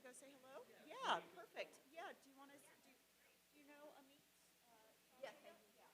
go say hello? Yeah, perfect. Yeah, do you want to do you know Amit? Yes, I do. Yeah.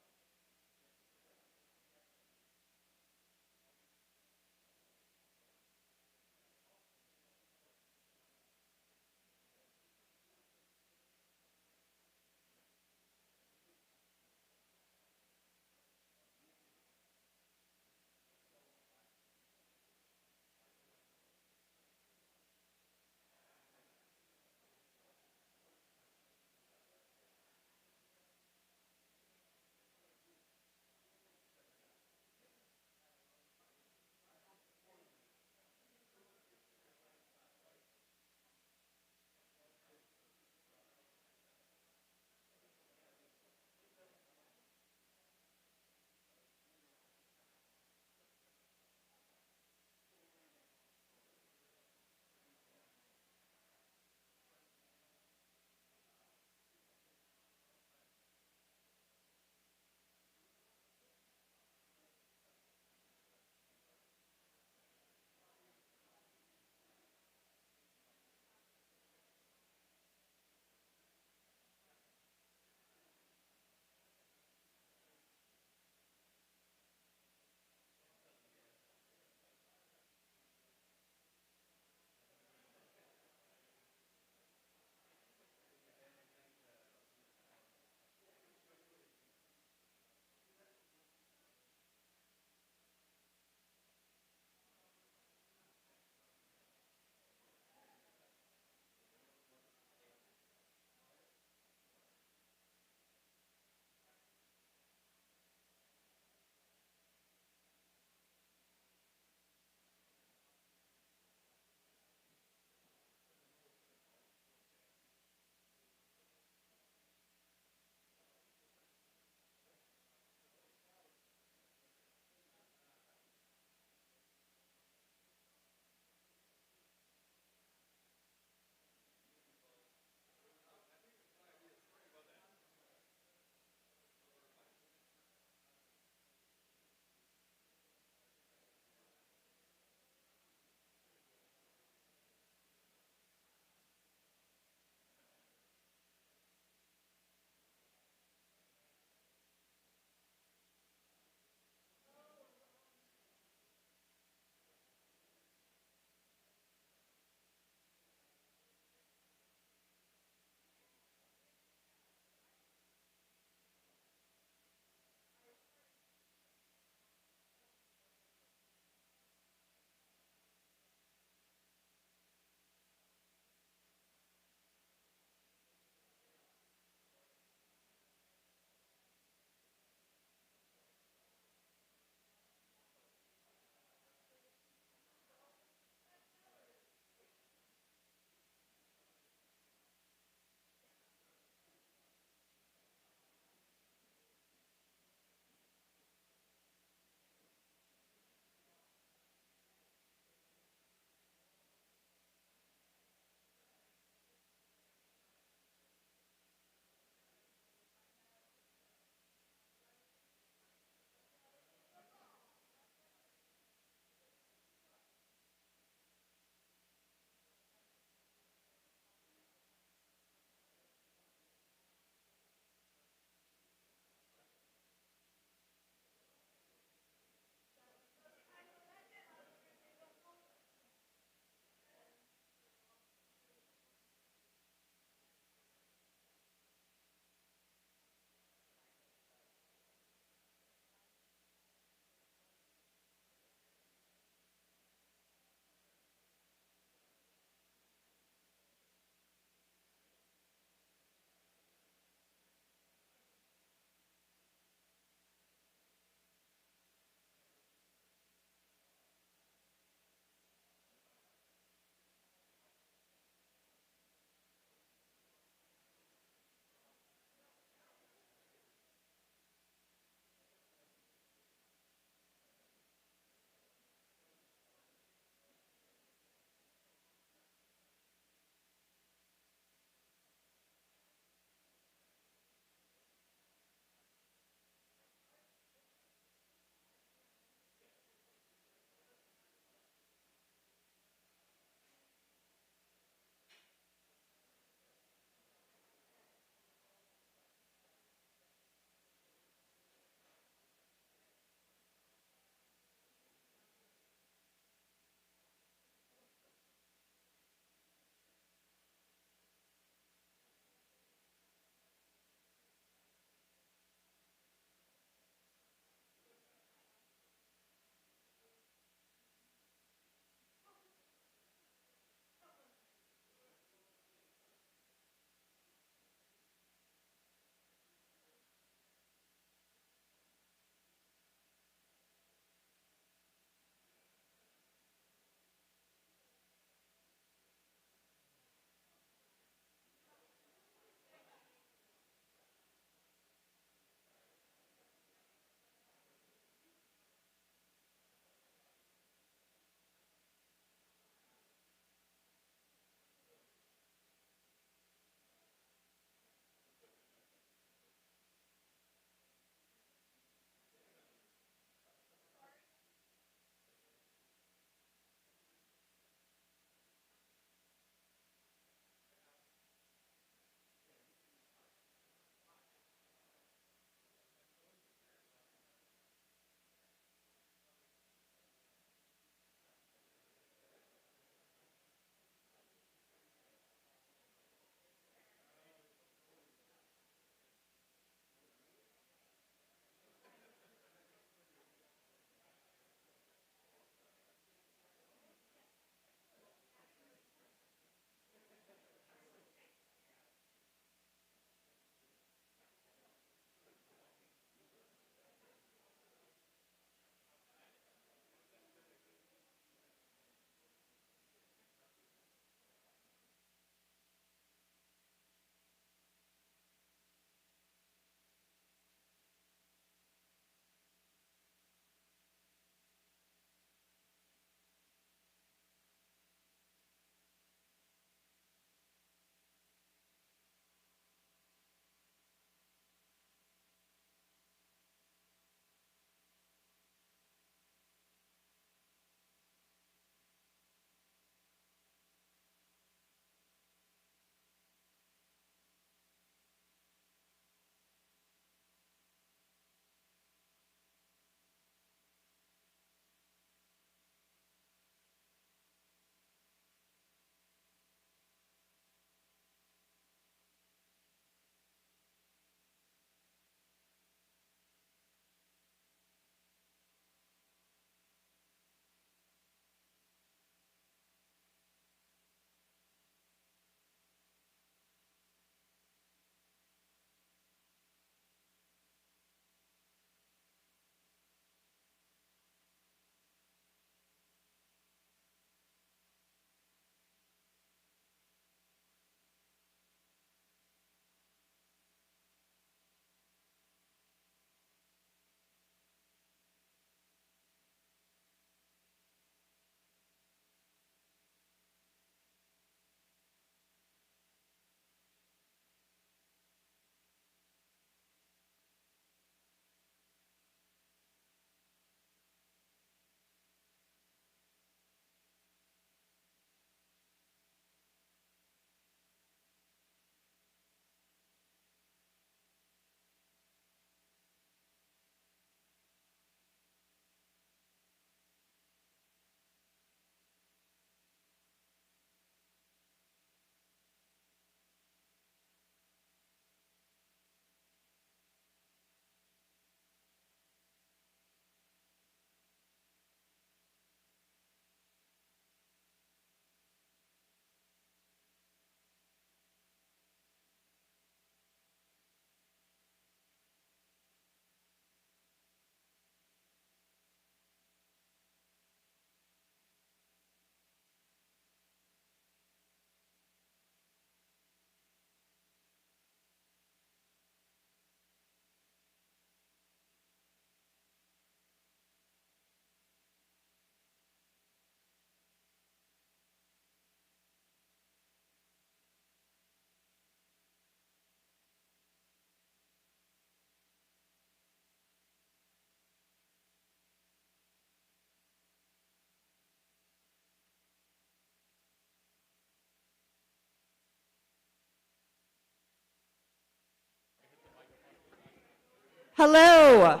Hello.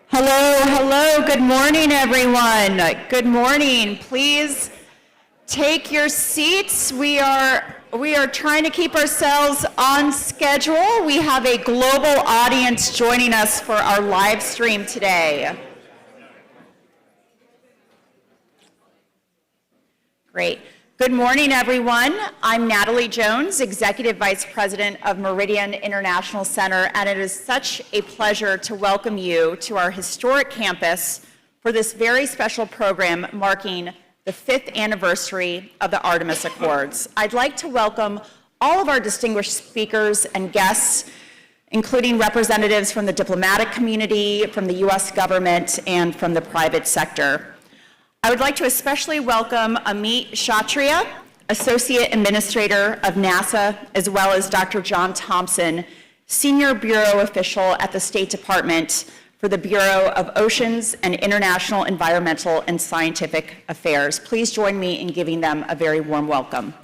Hello, hello. Good morning, everyone. Good morning. Please take your seats. We are trying to keep ourselves on schedule. We have a global audience joining us for our live stream today. Great. Good morning, everyone. I'm Natalie Jones, Executive Vice President of Meridian International Center, and it is such a pleasure to welcome you to our historic campus for this very special program marking the 5th anniversary of the Artemis Accords. I'd like to welcome all of our distinguished speakers and guests, including representatives from the diplomatic community, from the U.S. government, and from the private sector. I would like to especially welcome Amit Kshatriya, Associate Administrator of NASA, as well as Dr. John Thompson, Senior Bureau Official at the State Department for the Bureau of Oceans and International Environmental and Scientific Affairs. Please join me in giving them a very warm welcome.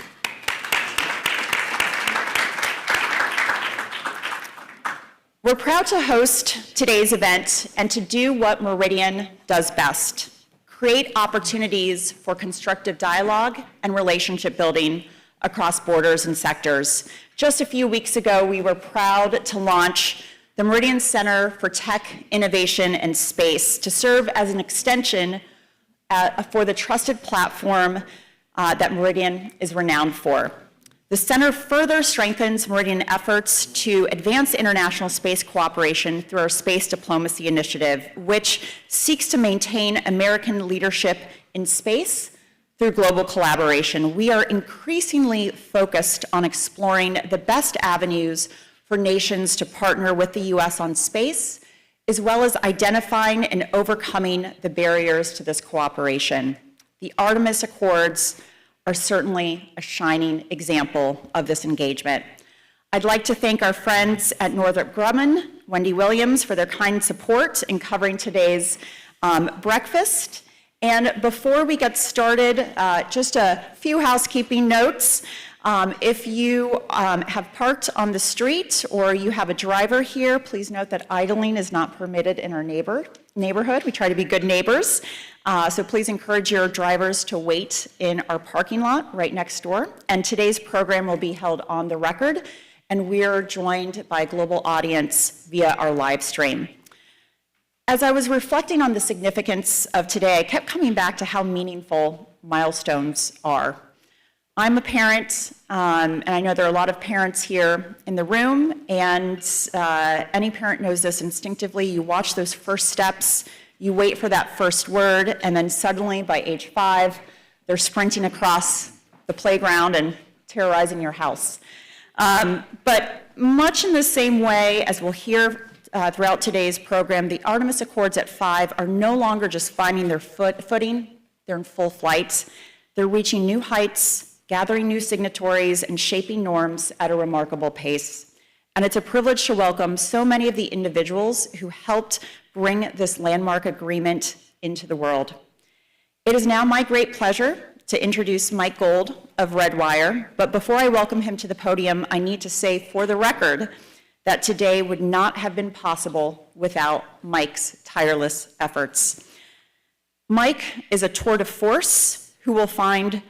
We're proud to host today's event and to do what Meridian does best: create opportunities for constructive dialogue and relationship building across borders and sectors. Just a few weeks ago, we were proud to launch the Meridian Center for Tech, Innovation, and Space to serve as an extension for the trusted platform that Meridian is renowned for. The center further strengthens Meridian efforts to advance international space cooperation through our Space Diplomacy Initiative, which seeks to maintain American leadership in space through global collaboration. We are increasingly focused on exploring the best avenues for nations to partner with the U.S. on space, as well as identifying and overcoming the barriers to this cooperation. The Artemis Accords are certainly a shining example of this engagement. I'd like to thank our friends at Northrop Grumman, Wendy Williams, for their kind support in covering today's breakfast. And before we get started, just a few housekeeping notes. If you have parked on the street or you have a driver here, please note that idling is not permitted in our neighborhood. We try to be good neighbors. So please encourage your drivers to wait in our parking lot right next door. And today's program will be held on the record, and we're joined by a global audience via our live stream. As I was reflecting on the significance of today, I kept coming back to how meaningful milestones are. I'm a parent, and I know there are a lot of parents here in the room, and any parent knows this instinctively. You watch those first steps, you wait for that first word, and then suddenly, by age 5, they're sprinting across the playground and terrorizing your house. But much in the same way, as we'll hear throughout today's program, the Artemis Accords at 5 are no longer just finding their footing, they're in full flight. They're reaching new heights, gathering new signatories, and shaping norms at a remarkable pace. And it's a privilege to welcome so many of the individuals who helped bring this landmark agreement into the world. It is now my great pleasure to introduce Mike Gold of Redwire, but before I welcome him to the podium, I need to say for the record that today would not have been possible without Mike's tireless efforts. Mike is a tour de force who will find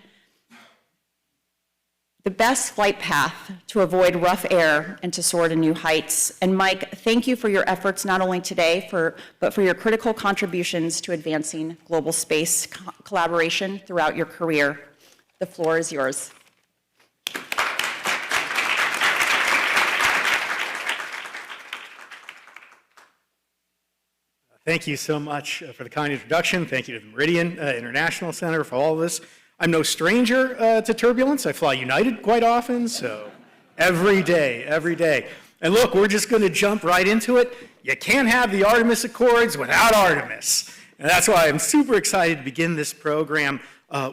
the best flight path to avoid rough air and to soar to new heights. And Mike, thank you for your efforts not only today, but for your critical contributions to advancing global space collaboration throughout your career. The floor is yours. Thank you so much for the kind introduction. Thank you to the Meridian International Center for all of this. I'm no stranger to turbulence. I fly United quite often, so every day. And look, we're just going to jump right into it. You can't have the Artemis Accords without Artemis. And that's why I'm super excited to begin this program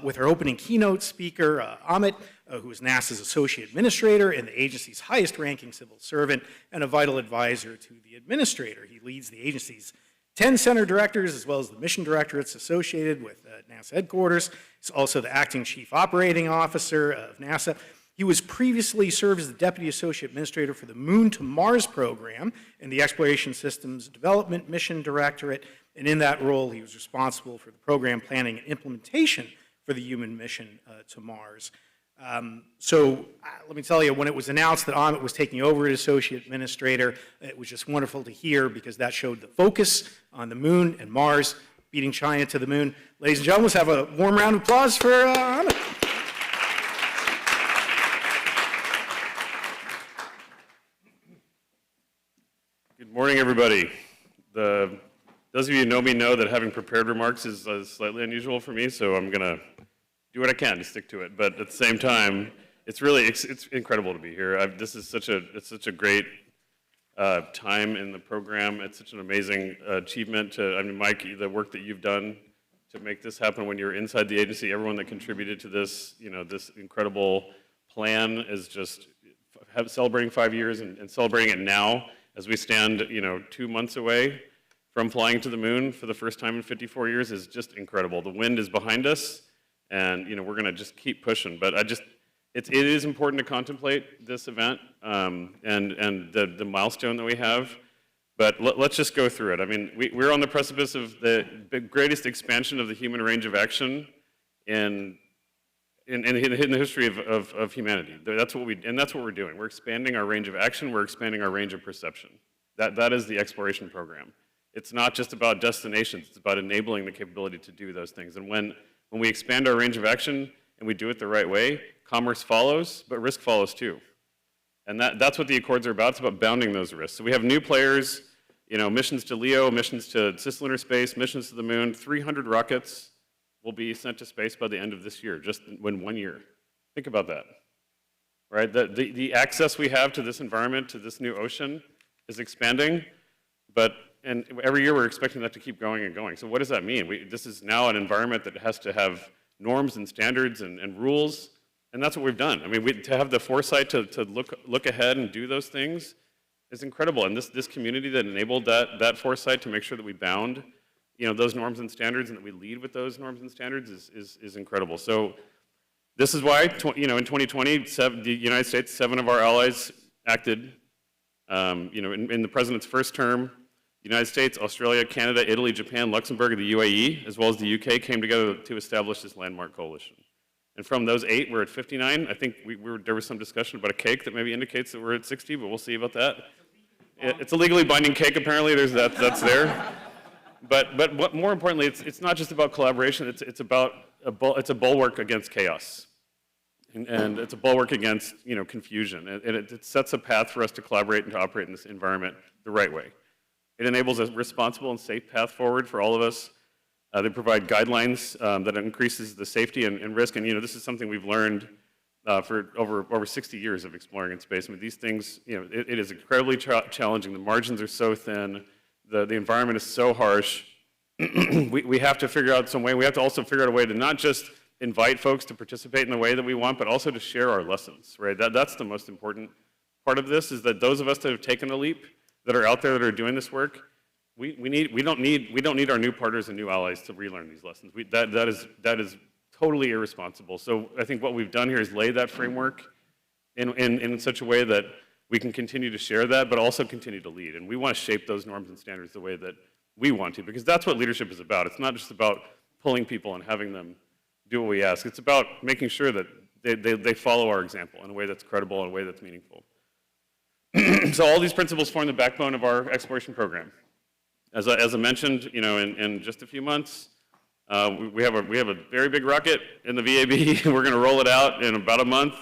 with our opening keynote speaker, Amit, who is NASA's Associate Administrator and the agency's highest-ranking civil servant and a vital advisor to the administrator. He leads the agency's 10 center directors, as well as the mission directorates associated with NASA headquarters. He's also the acting chief operating officer of NASA. He was previously served as the Deputy Associate Administrator for the Moon to Mars program in the Exploration Systems Development Mission Directorate, and in that role, he was responsible for the program planning and implementation for the human mission to Mars. Let me tell you, when it was announced that Amit was taking over as Associate Administrator, it was just wonderful to hear because that showed the focus on the Moon and Mars, beating China to the Moon. Ladies and gentlemen, let's have a warm round of applause for Amit. Good morning, everybody. Those of you who know me know that having prepared remarks is slightly unusual for me, so I'm going to do what I can to stick to it. But at the same time, it's incredible to be here. This is such a great time in the program. It's such an amazing achievement. Mike, the work that you've done to make this happen when you're inside the agency, everyone that contributed to this, this incredible plan is just celebrating 5 years and celebrating it now as we stand, 2 months away from flying to the moon for the first time in 54 years is just incredible. The wind is behind us, and we're going to just keep pushing. But it is important to contemplate this event and the milestone that we have. But let's just go through it. We're on the precipice of the greatest expansion of the human range of action in the history of humanity. That's what we're doing. We're expanding our range of action. We're expanding our range of perception. That is the exploration program. It's not just about destinations. It's about enabling the capability to do those things. And when we expand our range of action and we do it the right way, commerce follows, but risk follows too. And that's what the Accords are about. It's about bounding those risks. So we have new players, missions to LEO, missions to cislunar space, missions to the moon, 300 rockets will be sent to space by the end of this year, just in 1 year. Think about that, right? The access we have to this environment, to this new ocean, is expanding, and every year we're expecting that to keep going and going. So what does that mean? This is now an environment that has to have norms and standards and rules, and that's what we've done. To have the foresight to look ahead and do those things is incredible. And this community that enabled that foresight to make sure that we bound those norms and standards and that we lead with those norms and standards is incredible. So this is why, in 2020, the United States, 7 of our allies acted. In the president's first term, the United States, Australia, Canada, Italy, Japan, Luxembourg, and the UAE, as well as the UK, came together to establish this landmark coalition. And from those 8, we're at 59. I think there was some discussion about a cake that maybe indicates that we're at 60, but we'll see about that. It's a legally binding cake, apparently. That's there. But what more importantly, it's not just about collaboration. It's a bulwark against chaos, and it's a bulwark against confusion. And it sets a path for us to collaborate and to operate in this environment the right way. It enables a responsible and safe path forward for all of us. They provide guidelines that increases the safety and risk. And this is something we've learned for over 60 years of exploring in space. These things, it is incredibly challenging. The margins are so thin. The environment is so harsh. we have to figure out some way. We have to also figure out a way to not just invite folks to participate in the way that we want, but also to share our lessons, right? That's the most important part of this, is that those of us that have taken the leap, that are out there that are doing this work, we don't need our new partners and new allies to relearn these lessons. That is totally irresponsible. So I think what we've done here is lay that framework in such a way that we can continue to share that, but also continue to lead. And we want to shape those norms and standards the way that we want to, because that's what leadership is about. It's not just about pulling people and having them do what we ask. It's about making sure that they follow our example in a way that's credible, in a way that's meaningful. So all these principles form the backbone of our exploration program. As I mentioned, in just a few months, we have a very big rocket in the VAB. We're going to roll it out in about a month.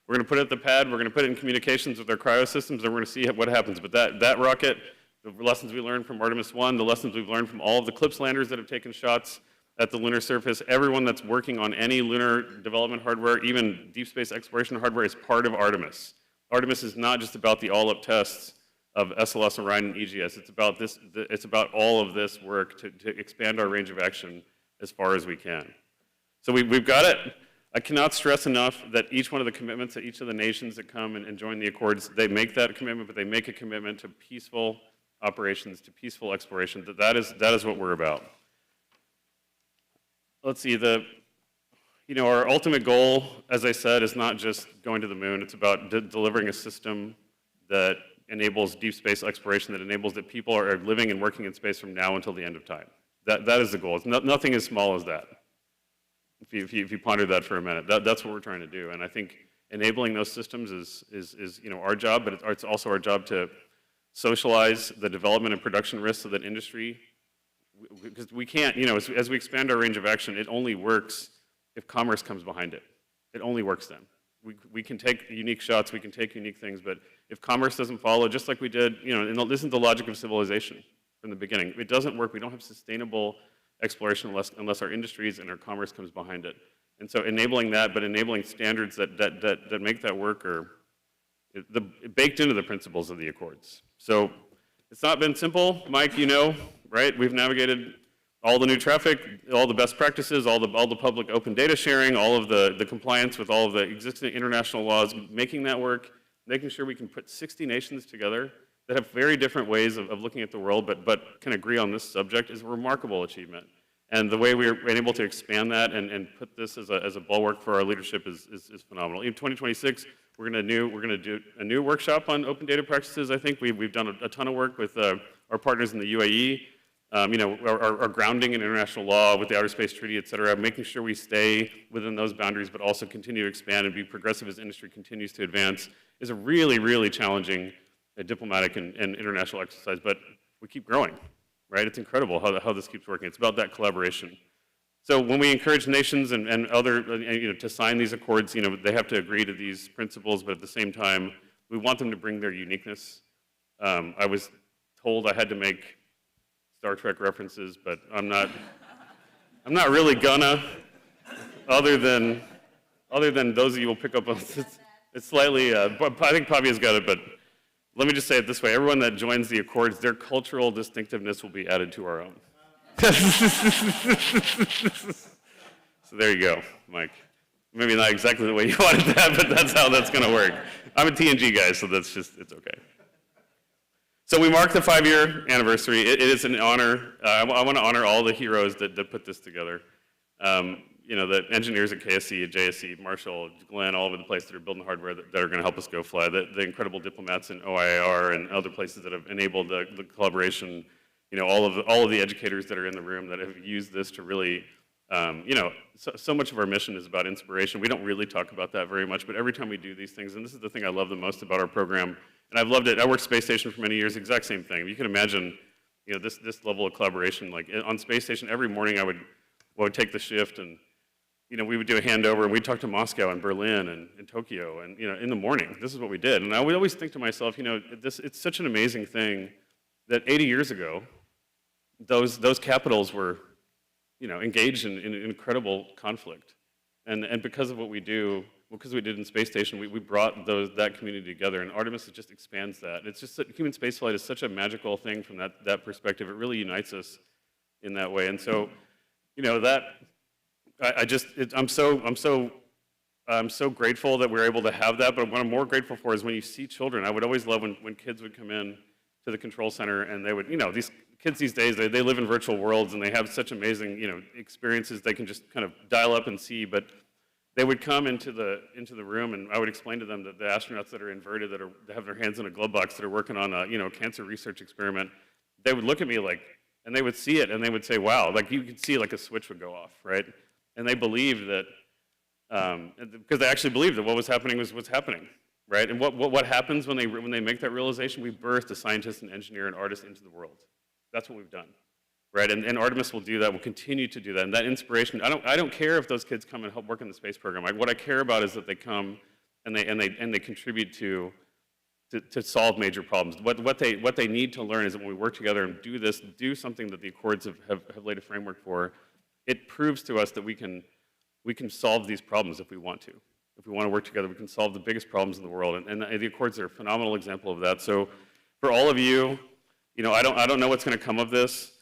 We're going to put it at the pad. We're going to put it in communications with our cryo systems, and we're going to see what happens. But that rocket, the lessons we learned from Artemis 1, the lessons we've learned from all of the CLPS landers that have taken shots at the lunar surface, everyone that's working on any lunar development hardware, even deep space exploration hardware, is part of Artemis. Artemis is not just about the all-up tests of SLS, Orion, and EGS. It's about all of this work to expand our range of action as far as we can. So we've got it. I cannot stress enough that each one of the commitments that each of the nations that come and join the Accords, they make that commitment, but they make a commitment to peaceful operations, to peaceful exploration. That is what we're about. Let's see, our ultimate goal, as I said, is not just going to the moon. It's about delivering a system that enables deep space exploration, that enables that people are living and working in space from now until the end of time. That is the goal. It's nothing as small as that. If you ponder that for a minute, that's what we're trying to do. And I think enabling those systems is our job, but it's also our job to socialize the development and production risks so that industry, because we can't, as we expand our range of action, it only works if commerce comes behind it. It only works then. We can take unique shots, we can take unique things, but if commerce doesn't follow, just like we did, and this isn't the logic of civilization from the beginning. It doesn't work. We don't have sustainable exploration unless our industries and our commerce comes behind it. And so enabling that, but enabling standards that make that work are baked into the principles of the Accords. So it's not been simple, Mike, right? We've navigated all the new traffic, all the best practices, all the public open data sharing, all of the compliance with all of the existing international laws, making that work, making sure we can put 60 nations together that have very different ways of looking at the world, but can agree on this subject is a remarkable achievement. And the way we're able to expand that and put this as a bulwark for our leadership is phenomenal. In 2026, we're going to do a new workshop on open data practices. I think we've done a ton of work with our partners in the UAE. Our grounding in international law with the Outer Space Treaty, et cetera, making sure we stay within those boundaries, but also continue to expand and be progressive as industry continues to advance, is a really, really challenging diplomatic and international exercise. But we keep growing, right? It's incredible how this keeps working. It's about that collaboration. So when we encourage nations and other, to sign these accords, they have to agree to these principles, but at the same time, we want them to bring their uniqueness. I was told I had to make Star Trek references, but I'm not really gonna, other than those of you will pick up on it's slightly, I think Pavia's got it, but let me just say it this way. Everyone that joins the Accords, their cultural distinctiveness will be added to our own. So there you go, Mike. Maybe not exactly the way you wanted that, but that's how that's gonna work. I'm a TNG guy, so it's okay. So we mark the 5-year anniversary. It is an honor. I want to honor all the heroes that put this together. The engineers at KSC, at JSC, Marshall, Glenn, all over the place that are building hardware that are going to help us go fly. The incredible diplomats in OIR and other places that have enabled the collaboration. All of the educators that are in the room that have used this to really, so much of our mission is about inspiration. We don't really talk about that very much, but every time we do these things, and this is the thing I love the most about our program, and I've loved it. I worked Space Station for many years, exact same thing. You can imagine, this level of collaboration. Like on Space Station, every morning I would take the shift, and we would do a handover, and we'd talk to Moscow and Berlin and Tokyo, and in the morning, this is what we did. And I would always think to myself, it's such an amazing thing that 80 years ago, those capitals were, engaged in incredible conflict, and because of what we do. Because we did in Space Station, we brought that community together, and Artemis just expands that. It's just that human spaceflight is such a magical thing from that perspective. It really unites us in that way, and so, I'm so grateful that we're able to have that. But what I'm more grateful for is when you see children. I would always love when kids would come in to the control center, and they would, these kids these days, they live in virtual worlds, and they have such amazing, experiences they can just kind of dial up and see, but they would come into the room, and I would explain to them that the astronauts that are inverted, that have their hands in a glove box, that are working on a cancer research experiment, they would look at me and they would see it, and they would say, "Wow!" Like you could see, like a switch would go off, right? And they believed that because they actually believed that what was happening was what's happening, right? And what happens when they make that realization? We birth a scientist, an engineer, an artist into the world. That's what we've done. Right, and Artemis will do that. Will continue to do that. And that inspiration. I don't care if those kids come and help work in the space program. What I care about is that they come and they contribute to solve major problems. What they need to learn is that when we work together and do something that the Accords have laid a framework for, it proves to us that we can solve these problems if we want to. If we want to work together, we can solve the biggest problems in the world. And the Accords are a phenomenal example of that. So for all of you, I don't know what's going to come of this.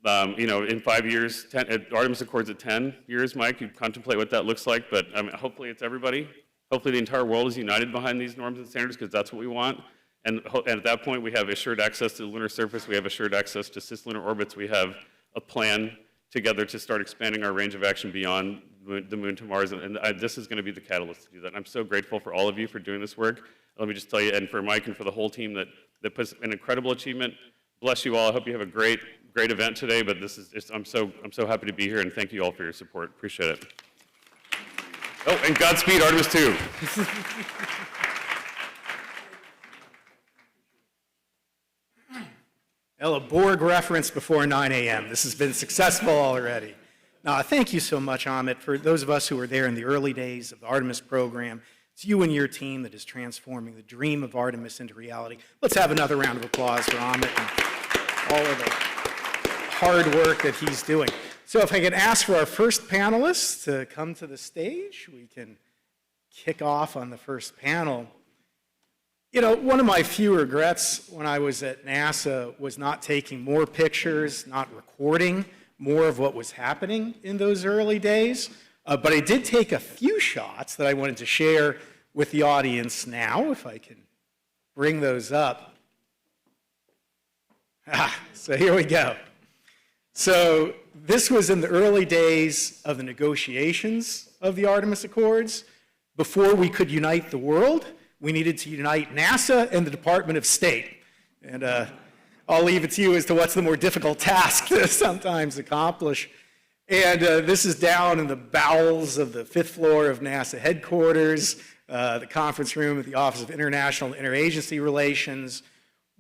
In 5 years, Artemis Accords at 10 years, Mike, you contemplate what that looks like, but hopefully it's everybody. Hopefully the entire world is united behind these norms and standards, because that's what we want. And at that point, we have assured access to the lunar surface, we have assured access to cislunar orbits, we have a plan together to start expanding our range of action beyond the moon to Mars, and this is going to be the catalyst to do that. And I'm so grateful for all of you for doing this work. Let me just tell you, and for Mike and for the whole team that puts an incredible achievement. Bless you all. I hope you have a great event today. But I'm so happy to be here, and thank you all for your support. Appreciate it. Oh, and Godspeed, Artemis 2. Well, a Borg reference before 9 a.m. This has been successful already. Now, thank you so much, Amit. For those of us who were there in the early days of the Artemis program, it's you and your team that is transforming the dream of Artemis into reality. Let's have another round of applause for Amit and all of the hard work that he's doing. So if I can ask for our first panelists to come to the stage, we can kick off on the first panel. You know, one of my few regrets when I was at NASA was not taking more pictures, not recording more of what was happening in those early days. But I did take a few shots that I wanted to share with the audience now, if I can bring those up. So here we go. So this was in the early days of the negotiations of the Artemis Accords. Before we could unite the world, we needed to unite NASA and the Department of State. And I'll leave it to you as to what's the more difficult task to sometimes accomplish. And this is down in the bowels of the 5th floor of NASA headquarters, the conference room at the Office of International and Interagency Relations.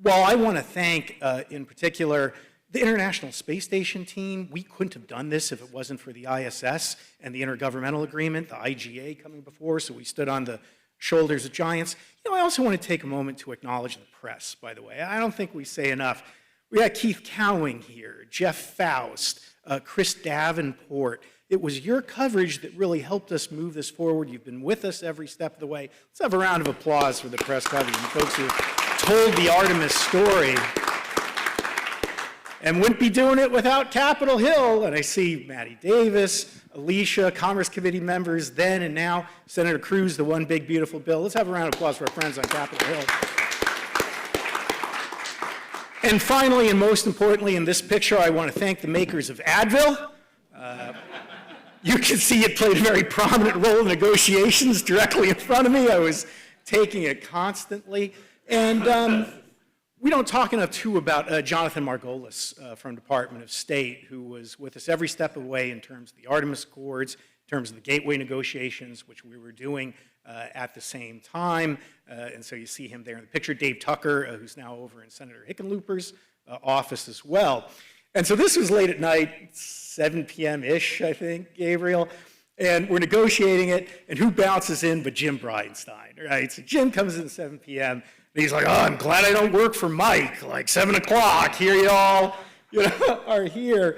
Well, I want to thank, in particular, the International Space Station team. We couldn't have done this if it wasn't for the ISS and the Intergovernmental Agreement, the IGA coming before, so we stood on the shoulders of giants. You know, I also want to take a moment to acknowledge the press, by the way. I don't think we say enough. We got Keith Cowing here, Jeff Faust, Chris Davenport. It was your coverage that really helped us move this forward. You've been with us every step of the way. Let's have a round of applause for the press coverage and folks who told the Artemis story. And wouldn't be doing it without Capitol Hill. And I see Maddie Davis, Alicia, Commerce Committee members then and now, Senator Cruz, the one big beautiful bill. Let's have a round of applause for our friends on Capitol Hill. And finally, and most importantly, in this picture, I want to thank the makers of Advil. You can see it played a very prominent role in negotiations directly in front of me. I was taking it constantly. And we don't talk enough, too, about Jonathan Margolis from Department of State, who was with us every step of the way in terms of the Artemis Accords, in terms of the Gateway negotiations, which we were doing at the same time. And so you see him there in the picture. Dave Tucker, who's now over in Senator Hickenlooper's office as well. And so this was late at night, 7 p.m.-ish, I think, Gabriel. And we're negotiating it, and who bounces in but Jim Bridenstine, right? So Jim comes in at 7 p.m., and he's like, oh, I'm glad I don't work for Mike, like 7 o'clock, here you all are here.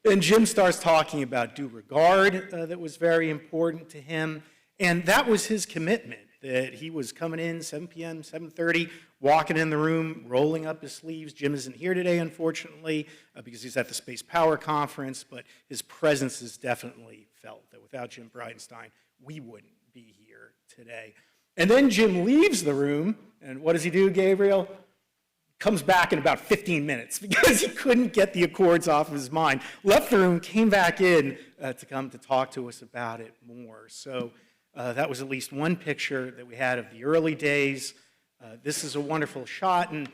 And Jim starts talking about due regard that was very important to him, and that was his commitment, that he was coming in 7 p.m., 7:30, walking in the room, rolling up his sleeves. Jim isn't here today, unfortunately, because he's at the Space Power Conference, but his presence is definitely felt, that without Jim Bridenstine, we wouldn't be here today. And then Jim leaves the room, and what does he do, Gabriel? Comes back in about 15 minutes because he couldn't get the Accords off of his mind. Left the room, came back in to come to talk to us about it more. So that was at least one picture that we had of the early days. This is a wonderful shot. And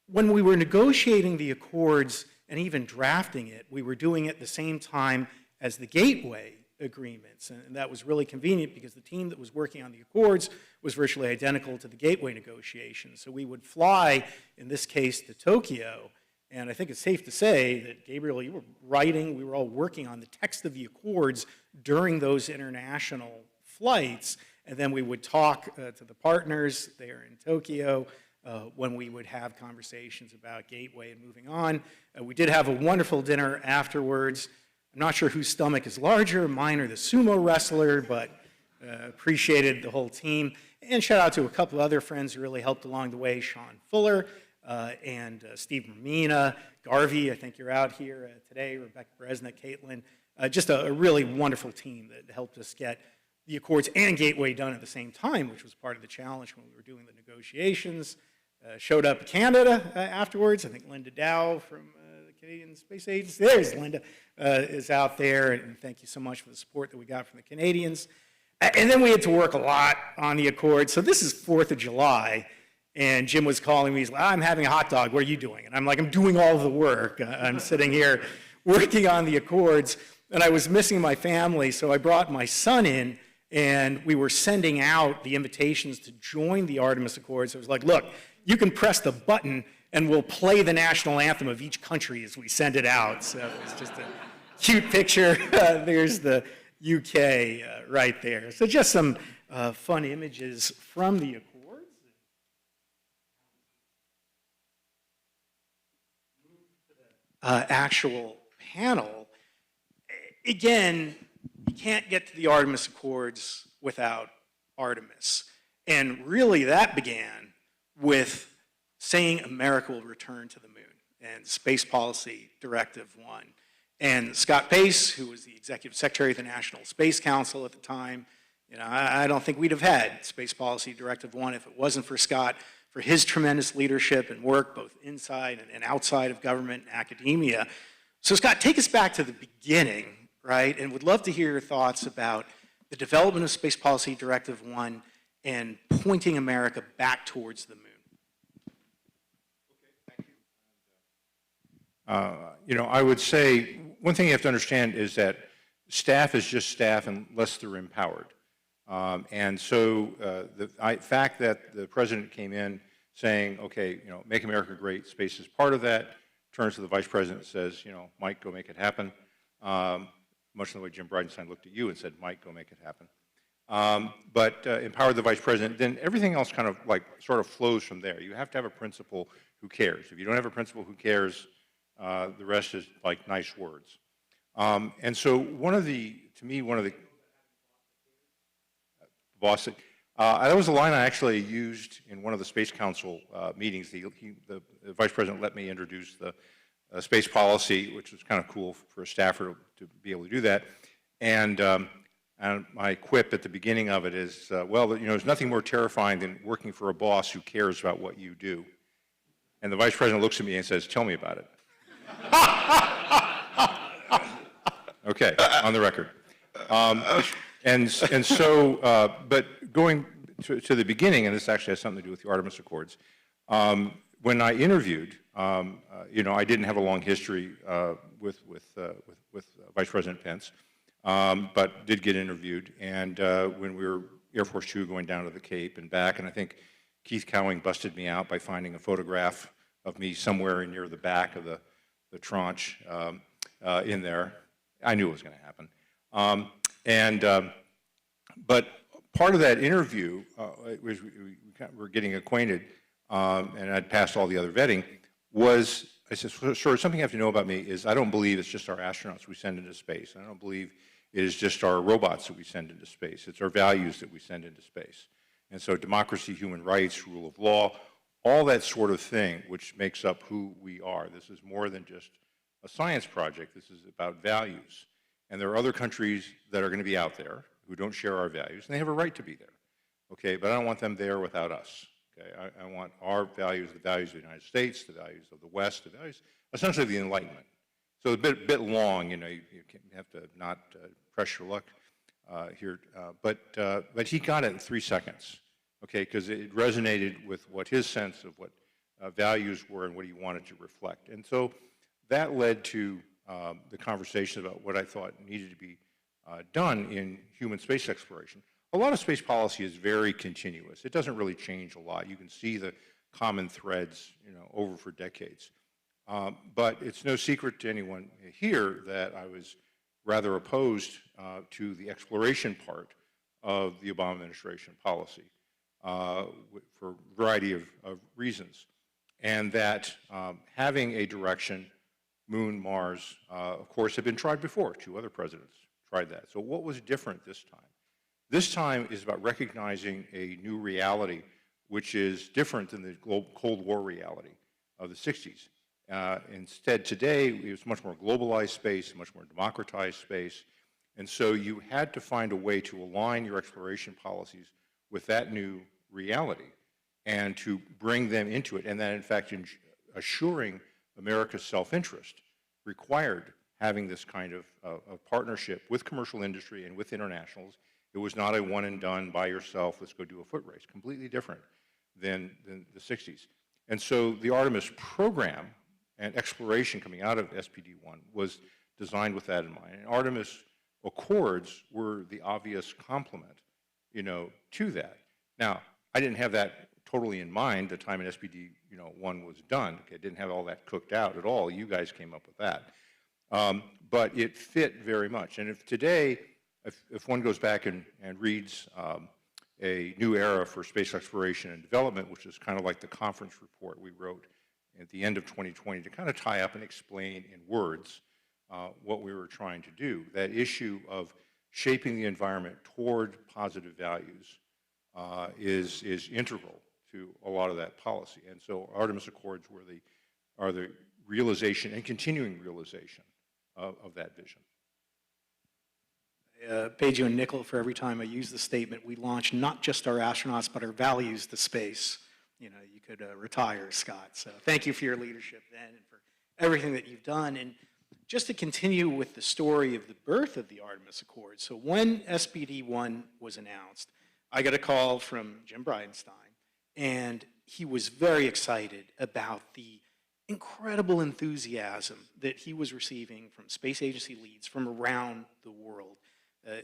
when we were negotiating the Accords and even drafting it, we were doing it at the same time as the Gateway agreements. And that was really convenient because the team that was working on the Accords was virtually identical to the Gateway negotiations. So we would fly, in this case, to Tokyo. And I think it's safe to say that, Gabriel, you were writing, we were all working on the text of the Accords during those international flights. And then we would talk to the partners there in Tokyo when we would have conversations about Gateway and moving on. We did have a wonderful dinner afterwards. I'm not sure whose stomach is larger, mine or the sumo wrestler, but appreciated the whole team. And shout out to a couple other friends who really helped along the way, Sean Fuller and Steve Mermina, Garvey, I think you're out here today, Rebecca Bresnik, Caitlin. Just a really wonderful team that helped us get the Accords and Gateway done at the same time, which was part of the challenge when we were doing the negotiations. Showed up Canada afterwards. I think Linda Dow from Canadian Space Agency. There's Linda, is out there, and thank you so much for the support that we got from the Canadians. And then we had to work a lot on the Accord. So this is 4th of July, and Jim was calling me. He's like, I'm having a hot dog. What are you doing? And I'm like, I'm doing all of the work. I'm sitting here working on the Accords, and I was missing my family, so I brought my son in, and we were sending out the invitations to join the Artemis Accords. So it was like, look, you can press the button, and we'll play the national anthem of each country as we send it out. So it was just a cute picture. There's the UK right there. So just some fun images from the Accords. Actual panel. Again, you can't get to the Artemis Accords without Artemis. And really that began with saying America will return to the moon and Space Policy Directive 1. And Scott Pace, who was the Executive Secretary of the National Space Council at the time, I don't think we'd have had Space Policy Directive 1 if it wasn't for Scott, for his tremendous leadership and work both inside and outside of government and academia. So Scott, take us back to the beginning, right? And would love to hear your thoughts about the development of Space Policy Directive 1 and pointing America back towards the moon. I would say one thing you have to understand is that staff is just staff unless they're empowered. And so the fact that the president came in saying, okay, make America great, space is part of that, turns to the vice president and says, Mike, go make it happen. Much in the way Jim Bridenstine looked at you and said, Mike, go make it happen. But empowered the vice president, then everything else kind of sort of flows from there. You have to have a principal who cares. If you don't have a principal who cares, the rest is like nice words. And so one of the Boston, that was a line I actually used in one of the Space Council meetings. The vice president let me introduce the space policy, which was kind of cool for a staffer to be able to do that. And my quip at the beginning of it is, well, there's nothing more terrifying than working for a boss who cares about what you do. And the vice president looks at me and says, tell me about it. Okay, on the record. But going to the beginning, and this actually has something to do with the Artemis Accords, when I interviewed, I didn't have a long history with Vice President Pence, but did get interviewed. And when we were Air Force Two going down to the Cape and back, and I think Keith Cowing busted me out by finding a photograph of me somewhere near the back of the tranche in there. I knew it was going to happen. But part of that interview was we were getting acquainted, and I'd passed all the other vetting, was, I said, sure, something you have to know about me is I don't believe it's just our astronauts we send into space. I don't believe it is just our robots that we send into space. It's our values that we send into space. And so democracy, human rights, rule of law, all that sort of thing, which makes up who we are. This is more than just a science project. This is about values. And there are other countries that are going to be out there who don't share our values, and they have a right to be there. Okay, but I don't want them there without us. Okay, I want our values, the values of the United States, the values of the West, the values, essentially the Enlightenment. So a bit long, you have to not press your luck here, but he got it in 3 seconds. Okay, because it resonated with what his sense of what values were and what he wanted to reflect. And so that led to the conversation about what I thought needed to be done in human space exploration. A lot of space policy is very continuous. It doesn't really change a lot. You can see the common threads, over for decades. But it's no secret to anyone here that I was rather opposed to the exploration part of the Obama administration policy for a variety of reasons. And that having a direction, Moon, Mars, of course, had been tried before. 2 other presidents tried that. So what was different this time? This time is about recognizing a new reality which is different than the Cold War reality of the 60s. Instead, today, it's much more globalized space, much more democratized space, and so you had to find a way to align your exploration policies with that new reality and to bring them into it, and that, in fact, assuring America's self-interest. required having this kind of partnership with commercial industry and with internationals. It was not a one and done by yourself, let's go do a foot race, completely different than the 60s. And so the Artemis program and exploration coming out of SPD-1 was designed with that in mind. And Artemis Accords were the obvious complement, to that. Now, I didn't have that totally in mind the time an SPD-1 was done. I didn't have all that cooked out at all. You guys came up with that. But it fit very much. And if today, if one goes back and reads a new era for space exploration and development, which is kind of like the conference report we wrote at the end of 2020 to kind of tie up and explain in words what we were trying to do, that issue of shaping the environment toward positive values is integral to a lot of that policy. And so Artemis Accords are the realization and continuing realization of that vision. Paid you a nickel for every time I use the statement, we launch not just our astronauts, but our values to space. You could retire, Scott. So thank you for your leadership then and for everything that you've done. And just to continue with the story of the birth of the Artemis Accords, so when SPD-1 was announced, I got a call from Jim Bridenstine, and he was very excited about the incredible enthusiasm that he was receiving from space agency leads from around the world.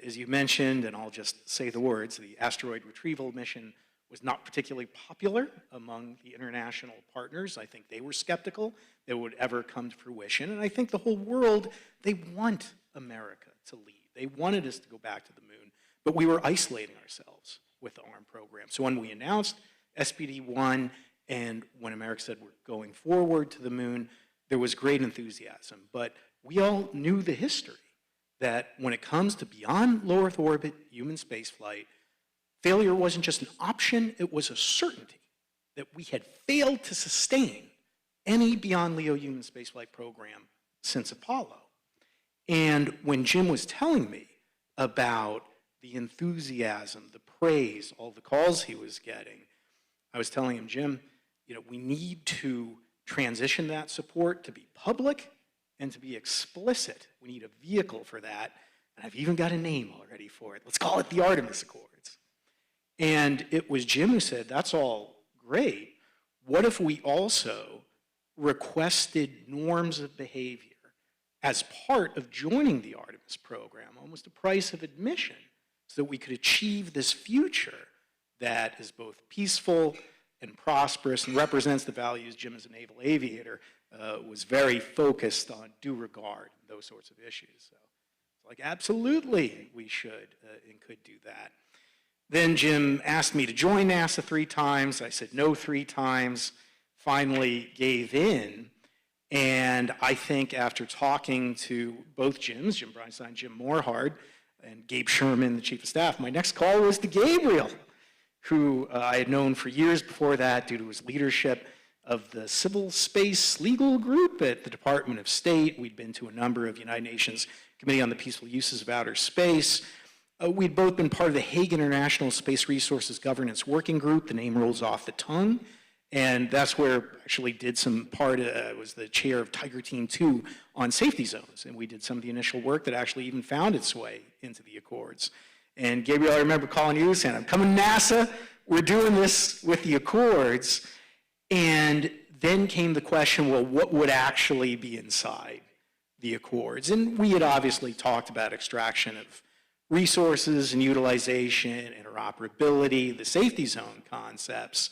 As you mentioned, and I'll just say the words, the asteroid retrieval mission was not particularly popular among the international partners. I think they were skeptical that it would ever come to fruition. And I think the whole world, they want America to lead. They wanted us to go back to the moon, but we were isolating ourselves with the ARM program. So when we announced SPD-1 and when America said we're going forward to the moon, there was great enthusiasm. But we all knew the history, that when it comes to beyond low Earth orbit human spaceflight, failure wasn't just an option, it was a certainty that we had failed to sustain any beyond LEO human spaceflight program since Apollo. And when Jim was telling me about the enthusiasm, the praise, all the calls he was getting, I was telling him, Jim, we need to transition that support to be public and to be explicit. We need a vehicle for that. And I've even got a name already for it. Let's call it the Artemis Accords. And it was Jim who said, that's all great. What if we also requested norms of behavior as part of joining the Artemis program, almost a price of admission, so that we could achieve this future that is both peaceful and prosperous and represents the values Jim, as a naval aviator, was very focused on due regard, those sorts of issues. So it's like, absolutely, we should and could do that. Then Jim asked me to join NASA 3 times. I said no 3 times, finally gave in. And I think after talking to both Jims, Jim Bridenstine, Jim Morehard, and Gabe Sherman, the Chief of Staff, my next call was to Gabriel, who I had known for years before that due to his leadership of the Civil Space Legal Group at the Department of State. We'd been to a number of United Nations Committee on the Peaceful Uses of Outer Space. We'd both been part of the Hague International Space Resources Governance Working Group. The name rolls off the tongue. And that's where I actually did some was the chair of Tiger Team 2 on safety zones. And we did some of the initial work that actually even found its way into the Accords. And Gabriel, I remember calling you saying, I'm coming to NASA, we're doing this with the Accords. And then came the question, well, what would actually be inside the Accords? And we had obviously talked about extraction of resources and utilization, interoperability, the safety zone concepts.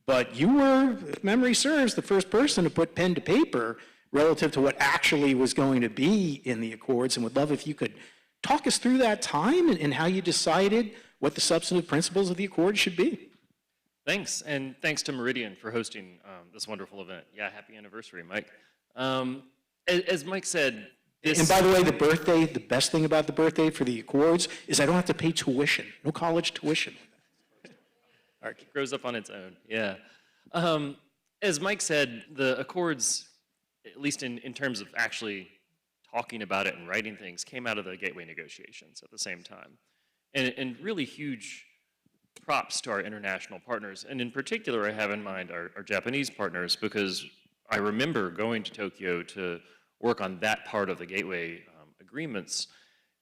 But you were, if memory serves, the first person to put pen to paper relative to what actually was going to be in the Accords, and would love if you could talk us through that time and how you decided what the substantive principles of the Accord should be. Thanks, and thanks to Meridian for hosting this wonderful event. Yeah, happy anniversary, Mike. As Mike said, And by the way, the best thing about the birthday for the Accords is I don't have to pay tuition, no college tuition. It grows up on its own, yeah. As Mike said, the Accords, at least in terms of actually talking about it and writing things, came out of the Gateway negotiations at the same time. And really huge props to our international partners. And in particular, I have in mind our Japanese partners, because I remember going to Tokyo to work on that part of the Gateway agreements.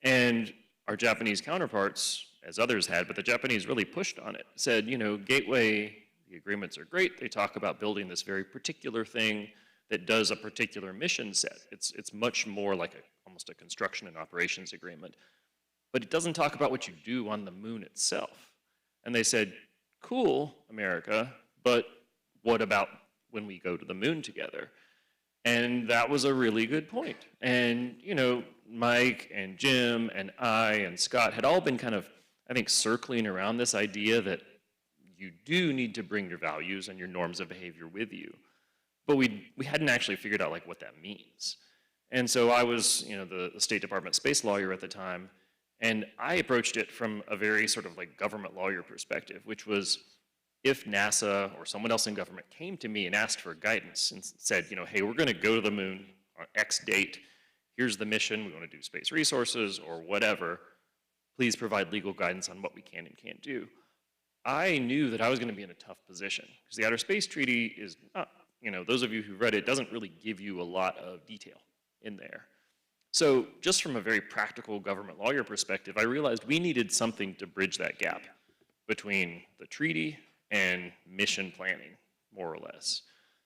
And our Japanese counterparts, as others had, but the Japanese really pushed on it, said, you know, Gateway, the agreements are great. They talk about building this very particular thing that does a particular mission set. It's much more like almost a construction and operations agreement. But it doesn't talk about what you do on the moon itself. And they said, cool, America, but what about when we go to the moon together? And that was a really good point. And, you know, Mike and Jim and I and Scott had all been kind of, I think, circling around this idea that you do need to bring your values and your norms of behavior with you. But we hadn't actually figured out like what that means. And so I was, you know, the State Department space lawyer at the time, and I approached it from a very sort of like government lawyer perspective, which was if NASA or someone else in government came to me and asked for guidance and said, you know, hey, we're going to go to the moon on X date, here's the mission, we want to do space resources or whatever, please provide legal guidance on what we can and can't do. I knew that I was going to be in a tough position because the Outer Space Treaty is not, you know, those of you who read it, doesn't really give you a lot of detail in there. So just from a very practical government lawyer perspective, I realized we needed something to bridge that gap between the treaty and mission planning, more or less.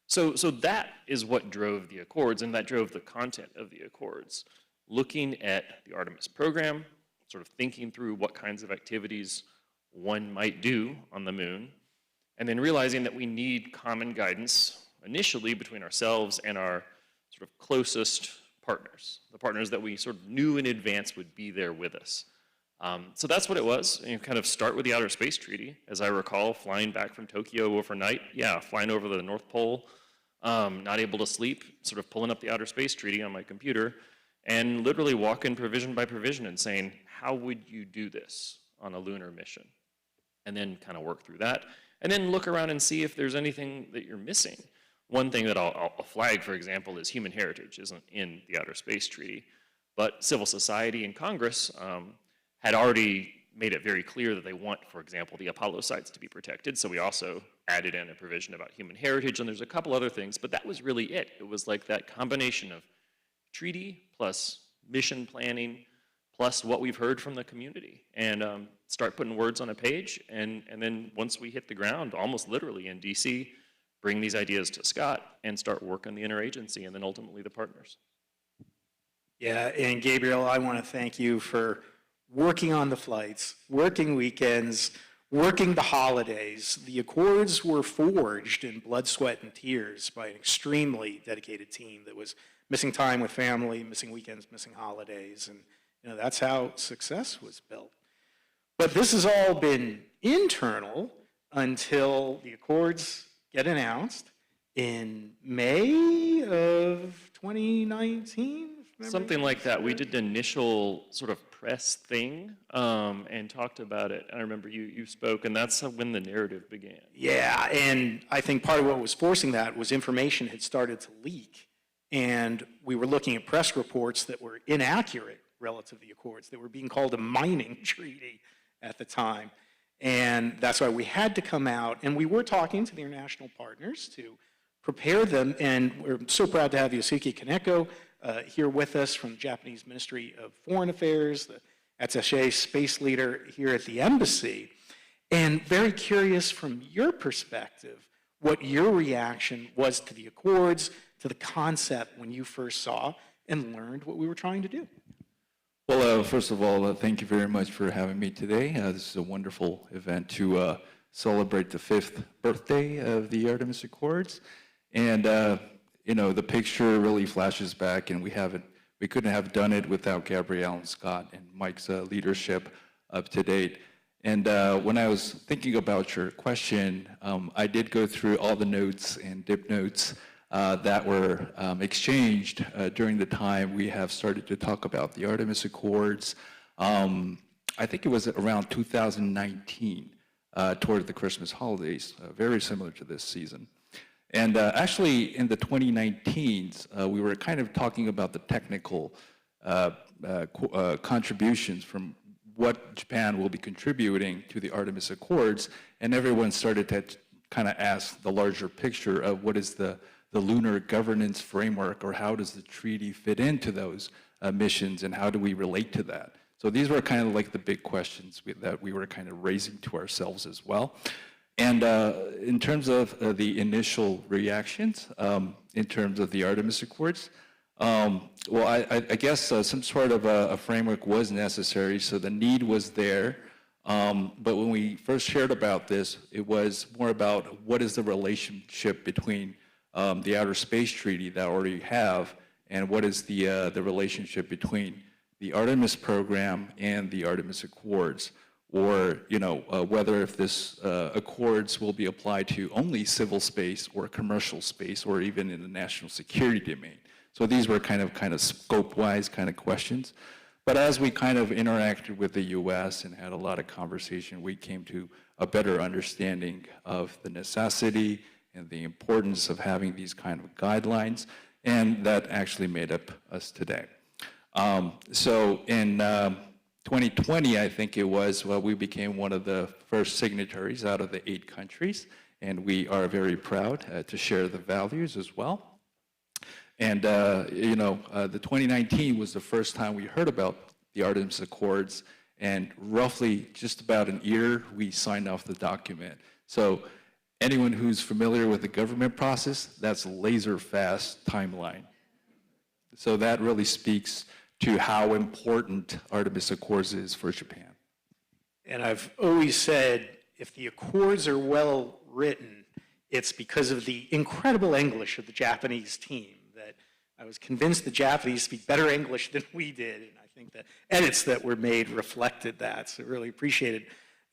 So that is what drove the Accords, and that drove the content of the Accords. Looking at the Artemis program, sort of thinking through what kinds of activities one might do on the moon, and then realizing that we need common guidance initially between ourselves and our sort of closest partners, the partners that we sort of knew in advance would be there with us. So that's what it was. And you kind of start with the Outer Space Treaty. As I recall, flying back from Tokyo overnight, flying over the North Pole, not able to sleep, sort of pulling up the Outer Space Treaty on my computer, and literally walking provision by provision and saying, how would you do this on a lunar mission? And then kind of work through that. And then look around and see if there's anything that you're missing. One thing that I'll flag, for example, is human heritage isn't in the Outer Space Treaty, but civil society and Congress had already made it very clear that they want, for example, the Apollo sites to be protected, so we also added in a provision about human heritage, and there's a couple other things, but that was really it. It was like that combination of treaty plus mission planning plus what we've heard from the community, and start putting words on a page, and then once we hit the ground, almost literally in DC, bring these ideas to Scott and start working the interagency and then ultimately the partners. Yeah, and Gabriel, I want to thank you for working on the flights, working weekends, working the holidays. The Accords were forged in blood, sweat, and tears by an extremely dedicated team that was missing time with family, missing weekends, missing holidays, and you know, that's how success was built. But this has all been internal until the Accords get announced in May of 2019? Something like that. We did the initial sort of press thing and talked about it. I remember you spoke, and that's when the narrative began. Yeah, and I think part of what was forcing that was information had started to leak, and we were looking at press reports that were inaccurate relative to the Accords. They were being called a mining treaty at the time. And that's why we had to come out, and we were talking to the international partners to prepare them, and we're so proud to have Yosuke Kaneko here with us from the Japanese Ministry of Foreign Affairs, the attaché space leader here at the embassy, and very curious from your perspective what your reaction was to the Accords, to the concept when you first saw and learned what we were trying to do. Well, first of all, thank you very much for having me today. This is a wonderful event to celebrate the 5th birthday of the Artemis Accords. And, you know, the picture really flashes back, and we couldn't have done it without Gabrielle and Scott and Mike's leadership up to date. And when I was thinking about your question, I did go through all the notes and dip notes that were exchanged during the time we have started to talk about the Artemis Accords. I think it was around 2019, toward the Christmas holidays, very similar to this season. And actually, in the 2019s, we were kind of talking about the technical contributions from what Japan will be contributing to the Artemis Accords, and everyone started to kind of ask the larger picture of what is the the lunar governance framework, or how does the treaty fit into those missions, and how do we relate to that? So these were kind of like the big questions that we were kind of raising to ourselves as well. And in terms of the initial reactions, in terms of the Artemis Accords, well, I guess some sort of a framework was necessary, so the need was there. But when we first shared about this, it was more about what is the relationship between the Outer Space Treaty that I already have, and what is the relationship between the Artemis program and the Artemis Accords, or whether if this accords will be applied to only civil space or commercial space, or even in the national security domain. So these were kind of scope-wise kind of questions. But as we kind of interacted with the U.S. and had a lot of conversation, we came to a better understanding of the necessity and the importance of having these kind of guidelines, and that actually made up us today. So in 2020, I think it was, well, we became one of the first signatories out of the 8 countries, and we are very proud to share the values as well. And, the 2019 was the first time we heard about the Artemis Accords, and roughly just about a year, we signed off the document. So anyone who's familiar with the government process, that's a laser-fast timeline. So that really speaks to how important Artemis Accords is for Japan. And I've always said, if the accords are well written, it's because of the incredible English of the Japanese team. That I was convinced the Japanese speak better English than we did, and I think the edits that were made reflected that. So really appreciated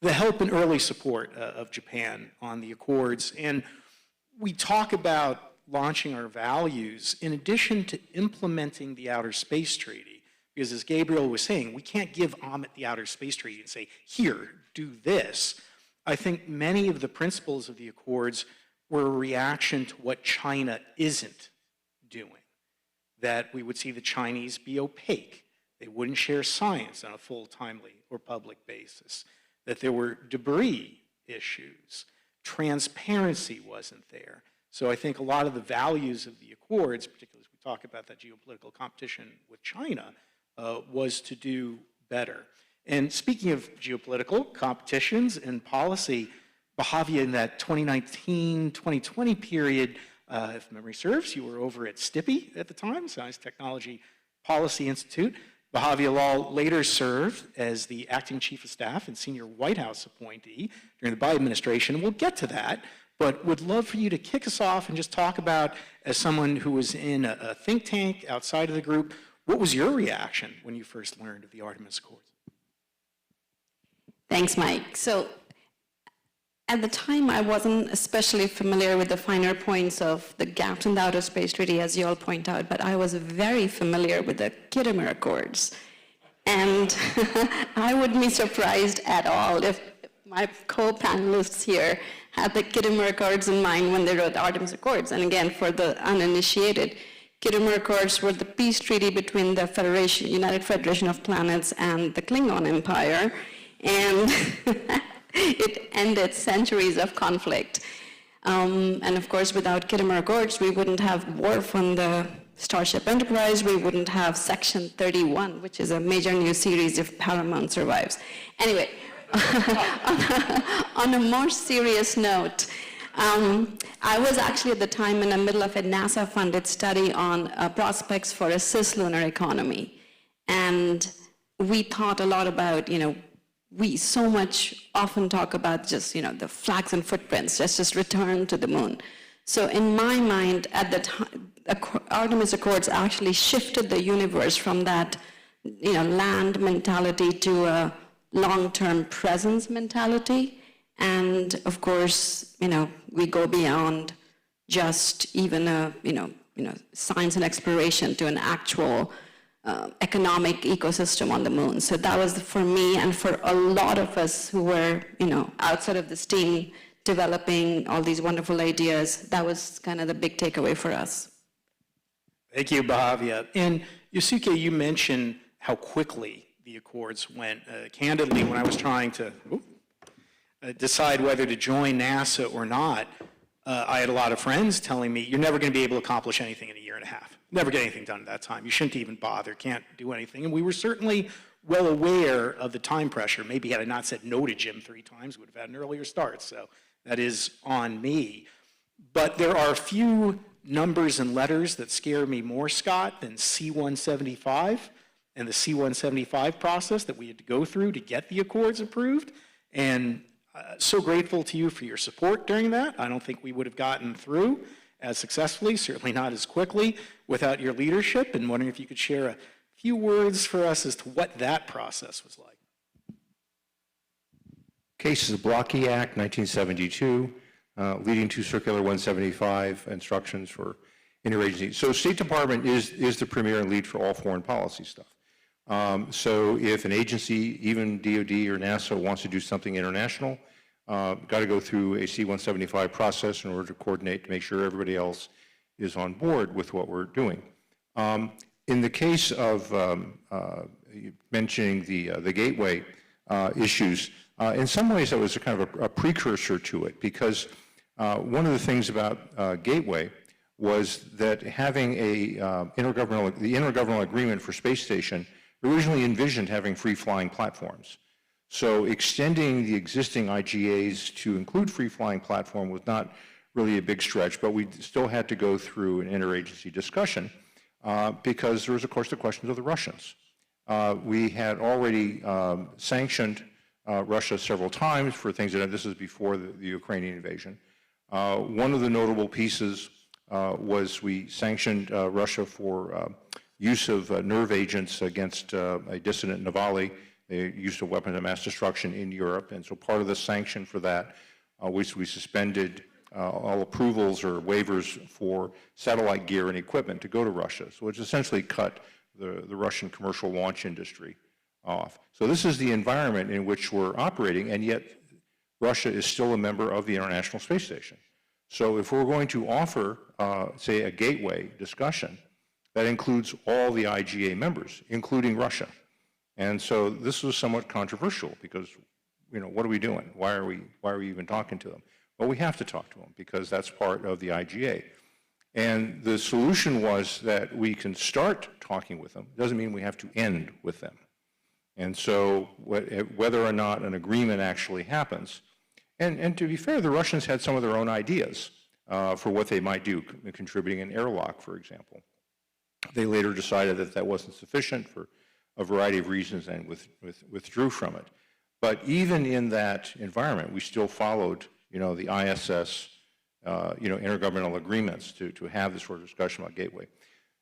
the help and early support of Japan on the accords. And we talk about launching our values in addition to implementing the Outer Space Treaty, because as Gabriel was saying, we can't give Amit the Outer Space Treaty and say, here, do this. I think many of the principles of the accords were a reaction to what China isn't doing. That we would see the Chinese be opaque. They wouldn't share science on a full, timely, or public basis. That there were debris issues. Transparency wasn't there. So I think a lot of the values of the accords, particularly as we talk about that geopolitical competition with China, was to do better. And speaking of geopolitical competitions and policy, Bahavia, in that 2019-2020 period, if memory serves, you were over at STIPI at the time, Science Technology Policy Institute. Bahavia Lal later served as the acting chief of staff and senior White House appointee during the Biden administration. We'll get to that, but would love for you to kick us off and just talk about, as someone who was in a think tank outside of the group, what was your reaction when you first learned of the Artemis Accords? Thanks, Mike. So at the time, I wasn't especially familiar with the finer points of the gaps in the Outer Space Treaty, as you all point out, but I was very familiar with the Kittimer Accords. And I wouldn't be surprised at all if my co-panelists here had the Kittimer Accords in mind when they wrote the Artemis Accords. And again, for the uninitiated, Kittimer Accords were the peace treaty between the United Federation of Planets and the Klingon Empire. And it ended centuries of conflict. And of course, without Kittimer Accords, we wouldn't have Worf on the Starship Enterprise, we wouldn't have Section 31, which is a major new series if Paramount survives. Anyway, on a more serious note, I was actually at the time in the middle of a NASA-funded study on prospects for a cislunar economy. And we thought a lot about, we so much often talk about just, the flags and footprints, just return to the moon. So in my mind, at the time, Artemis Accords actually shifted the universe from that, land mentality to a long-term presence mentality. And of course, we go beyond just even a, science and exploration to an actual economic ecosystem on the moon. So that was for me and for a lot of us who were, outside of this team developing all these wonderful ideas, that was kind of the big takeaway for us. Thank you, Bahavia. And Yusuke, you mentioned how quickly the Accords went. Candidly, when I was trying to decide whether to join NASA or not, I had a lot of friends telling me, you're never going to be able to accomplish anything in a year and a half. Never get anything done at that time. You shouldn't even bother, can't do anything. And we were certainly well aware of the time pressure. Maybe had I not said no to Jim 3 times, we would have had an earlier start. So that is on me. But there are a few numbers and letters that scare me more, Scott, than C-175 and the C-175 process that we had to go through to get the accords approved. And so grateful to you for your support during that. I don't think we would have gotten through as successfully, certainly not as quickly, without your leadership, and wondering if you could share a few words for us as to what that process was like. Case is the Blocky Act, 1972, leading to Circular 175 instructions for interagency. So State Department is the premier and lead for all foreign policy stuff. So if an agency, even DOD or NASA, wants to do something international, got to go through a C-175 process in order to coordinate to make sure everybody else is on board with what we're doing. In the case of mentioning the gateway issues, in some ways that was a kind of a precursor to it, because one of the things about gateway was that having the intergovernmental agreement for space station originally envisioned having free-flying platforms. So extending the existing IGAs to include free-flying platform was not really a big stretch, but we still had to go through an interagency discussion because there was, of course, the questions of the Russians. We had already sanctioned Russia several times for things that, this is before the Ukrainian invasion. One of the notable pieces was we sanctioned Russia for use of nerve agents against a dissident Navalny, the use of weapons of mass destruction in Europe. And so part of the sanction for that was we suspended all approvals or waivers for satellite gear and equipment to go to Russia. So it's essentially cut the Russian commercial launch industry off. So this is the environment in which we're operating, and yet Russia is still a member of the International Space Station. So if we're going to offer, say, a gateway discussion, that includes all the IGA members, including Russia. And so this was somewhat controversial because, you know, what are we doing? Why are we even talking to them? Well, we have to talk to them because that's part of the IGA. And the solution was that we can start talking with them. Doesn't mean we have to end with them. And so whether or not an agreement actually happens, and to be fair, the Russians had some of their own ideas for what they might do, contributing an airlock, for example. They later decided that that wasn't sufficient for a variety of reasons and withdrew from it. But even in that environment, we still followed, you know, the ISS, you know, intergovernmental agreements to have this sort of discussion about gateway.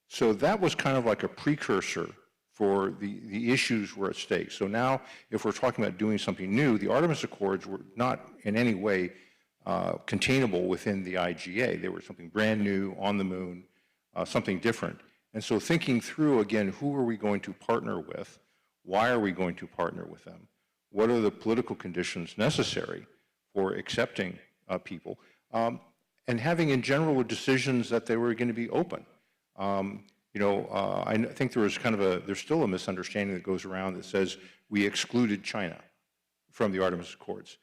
So that was kind of like a precursor for the issues were at stake. So now, if we're talking about doing something new, the Artemis Accords were not in any way containable within the IGA. They were something brand new, on the moon, something different. And so thinking through, again, who are we going to partner with? Why are we going to partner with them? What are the political conditions necessary for accepting people? And having, in general, decisions that they were going to be open. You know, I think there was kind of there's still a misunderstanding that goes around that says we excluded China from the Artemis Accords.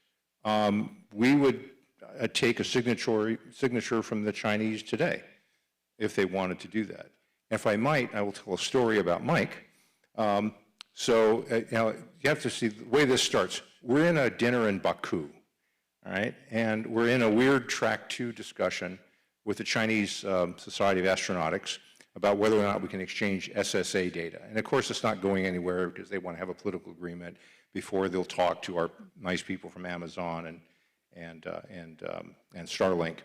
We would take a signature from the Chinese today if they wanted to do that. If I might, I will tell a story about Mike. You know, you have to see the way this starts. We're in a dinner in Baku, all right? And we're in a weird track 2 discussion with the Chinese Society of Astronautics about whether or not we can exchange SSA data. And of course, it's not going anywhere because they want to have a political agreement before they'll talk to our nice people from Amazon and Starlink.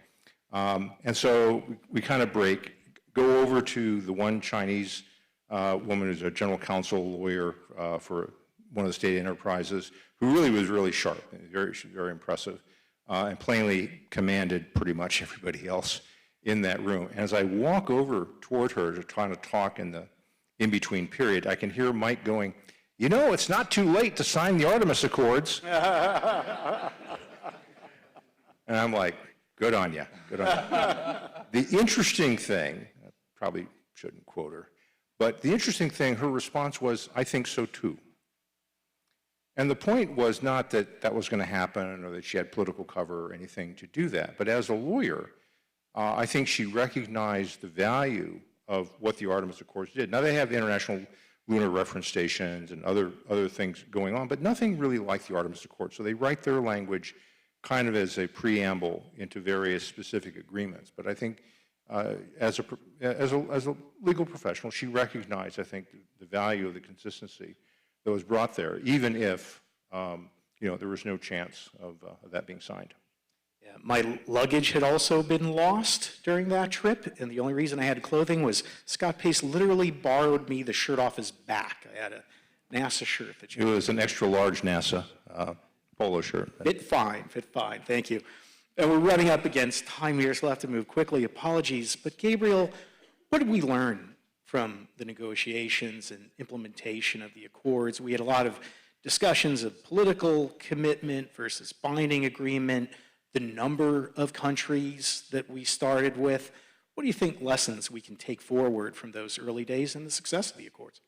And so we kind of break, go over to the one Chinese woman who's a general counsel lawyer for one of the state enterprises, who really was really sharp, very impressive, and plainly commanded pretty much everybody else in that room. And as I walk over toward her to try to talk in the in-between period, I can hear Mike going, you know, it's not too late to sign the Artemis Accords. And I'm like, good on you, good on you. The interesting thing, I probably shouldn't quote her, but the interesting thing, her response was, I think so too. And the point was not that that was going to happen or that she had political cover or anything to do that. But as a lawyer, I think she recognized the value of what the Artemis Accords did. Now, they have international lunar reference stations and other things going on, but nothing really like the Artemis Accords. So they write their language kind of as a preamble into various specific agreements. But I think as a legal professional, she recognized, I think, the value of the consistency that was brought there, even if there was no chance of that being signed. Yeah, my luggage had also been lost during that trip, and the only reason I had clothing was Scott Pace literally borrowed me the shirt off his back. I had a NASA shirt that It was an extra large NASA polo shirt. Fit fine, thank you. And we're running up against time here, so we'll have to move quickly. Apologies, but Gabriel, what did we learn from the negotiations and implementation of the Accords? We had a lot of discussions of political commitment versus binding agreement, the number of countries that we started with. What do you think lessons we can take forward from those early days and the success of the Accords?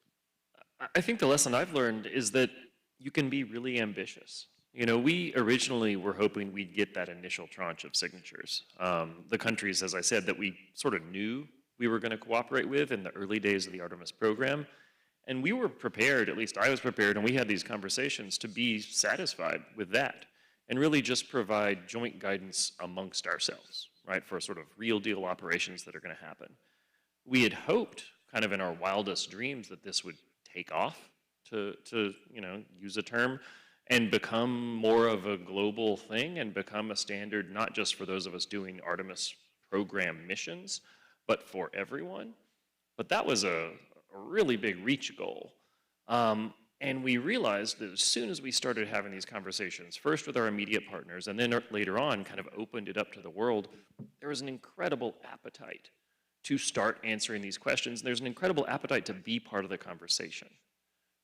I think the lesson I've learned is that you can be really ambitious. You know, we originally were hoping we'd get that initial tranche of signatures. The countries, as I said, that we sort of knew we were going to cooperate with in the early days of the Artemis program. And we were prepared, at least I was prepared, and we had these conversations to be satisfied with that and really just provide joint guidance amongst ourselves, right, for sort of real deal operations that are going to happen. We had hoped, kind of in our wildest dreams, that this would take off, to use a term, and become more of a global thing and become a standard not just for those of us doing Artemis program missions, but for everyone. But that was a really big reach goal. And we realized that as soon as we started having these conversations, first with our immediate partners, and then later on kind of opened it up to the world, there was an incredible appetite to start answering these questions. There's an incredible appetite to be part of the conversation.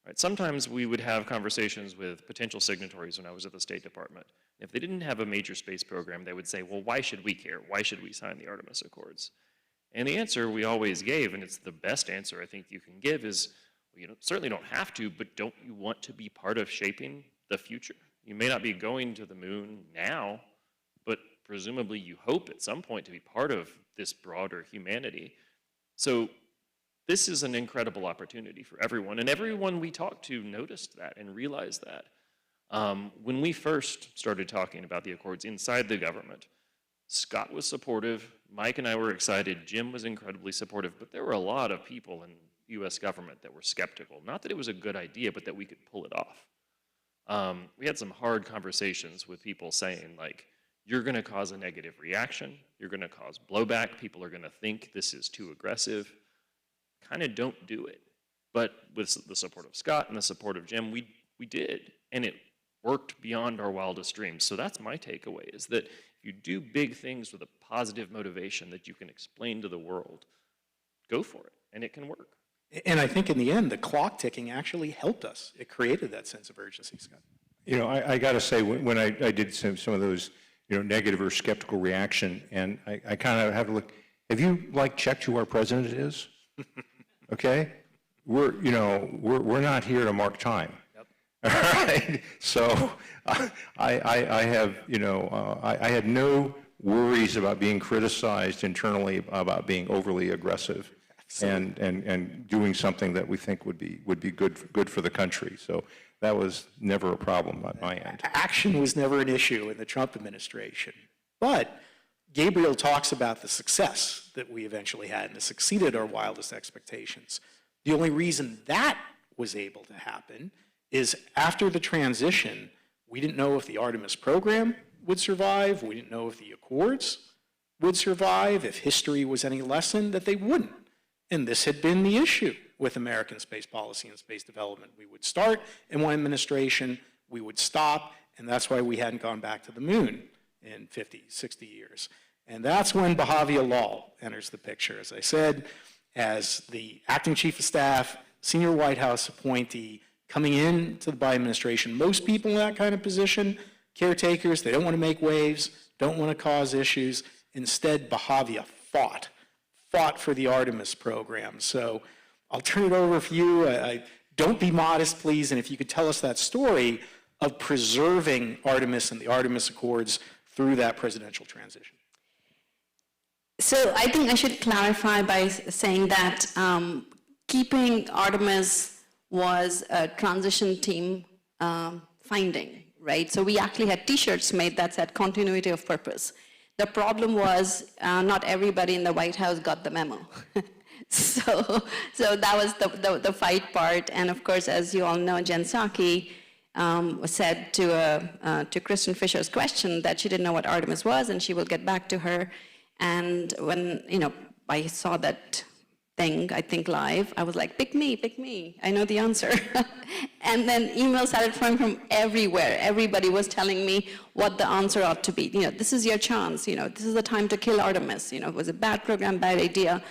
Right? Sometimes we would have conversations with potential signatories when I was at the State Department. If they didn't have a major space program, they would say, well, why should we care? Why should we sign the Artemis Accords? And the answer we always gave, and it's the best answer I think you can give, is you certainly don't have to, but don't you want to be part of shaping the future? You may not be going to the moon now, but presumably you hope at some point to be part of this broader humanity. So this is an incredible opportunity for everyone, and everyone we talked to noticed that and realized that. When we first started talking about the Accords inside the government, Scott was supportive, Mike and I were excited, Jim was incredibly supportive, but there were a lot of people in US government that were skeptical. Not that it was a good idea, but that we could pull it off. We had some hard conversations with people saying, like, you're gonna cause a negative reaction, you're gonna cause blowback, people are gonna think this is too aggressive. Kind of don't do it. But with the support of Scott and the support of Jim, we did, and it worked beyond our wildest dreams. So that's my takeaway, is that if you do big things with a positive motivation that you can explain to the world, go for it, and it can work. And I think in the end, the clock ticking actually helped us. It created that sense of urgency, Scott. I got to say, when I did some of those, negative or skeptical reaction, and I kind of have to look, have you, checked who our president is? Okay? We're not here to mark time. Yep. All right? So I have, I had no worries about being criticized internally about being overly aggressive. And doing something that we think would be good for the country. So that was never a problem at my end. Action was never an issue in the Trump administration. But Gabriel talks about the success that we eventually had, and it succeeded our wildest expectations. The only reason that was able to happen is after the transition, we didn't know if the Artemis program would survive, we didn't know if the Accords would survive, if history was any lesson, that they wouldn't. And this had been the issue with American space policy and space development. We would start in one administration, we would stop, and that's why we hadn't gone back to the moon in 50, 60 years. And that's when Bahavia Lal enters the picture, as I said, as the acting chief of staff, senior White House appointee, coming into the Biden administration. Most people in that kind of position, caretakers, they don't want to make waves, don't want to cause issues. Instead, Bahavia fought for the Artemis program. So I'll turn it over for you. I Don't be modest, please, and if you could tell us that story of preserving Artemis and the Artemis Accords through that presidential transition. So I think I should clarify by saying that keeping Artemis was a transition team finding, right? So we actually had T-shirts made that said continuity of purpose. The problem was not everybody in the White House got the memo. So that was the fight part. And of course, as you all know, Jen Psaki said to Kristen Fisher's question that she didn't know what Artemis was and she will get back to her. And when, I saw that thing, I think live, I was like, pick me, I know the answer. And then emails started flowing from everywhere. Everybody was telling me what the answer ought to be. This is your chance, this is the time to kill Artemis. It was a bad program, bad idea.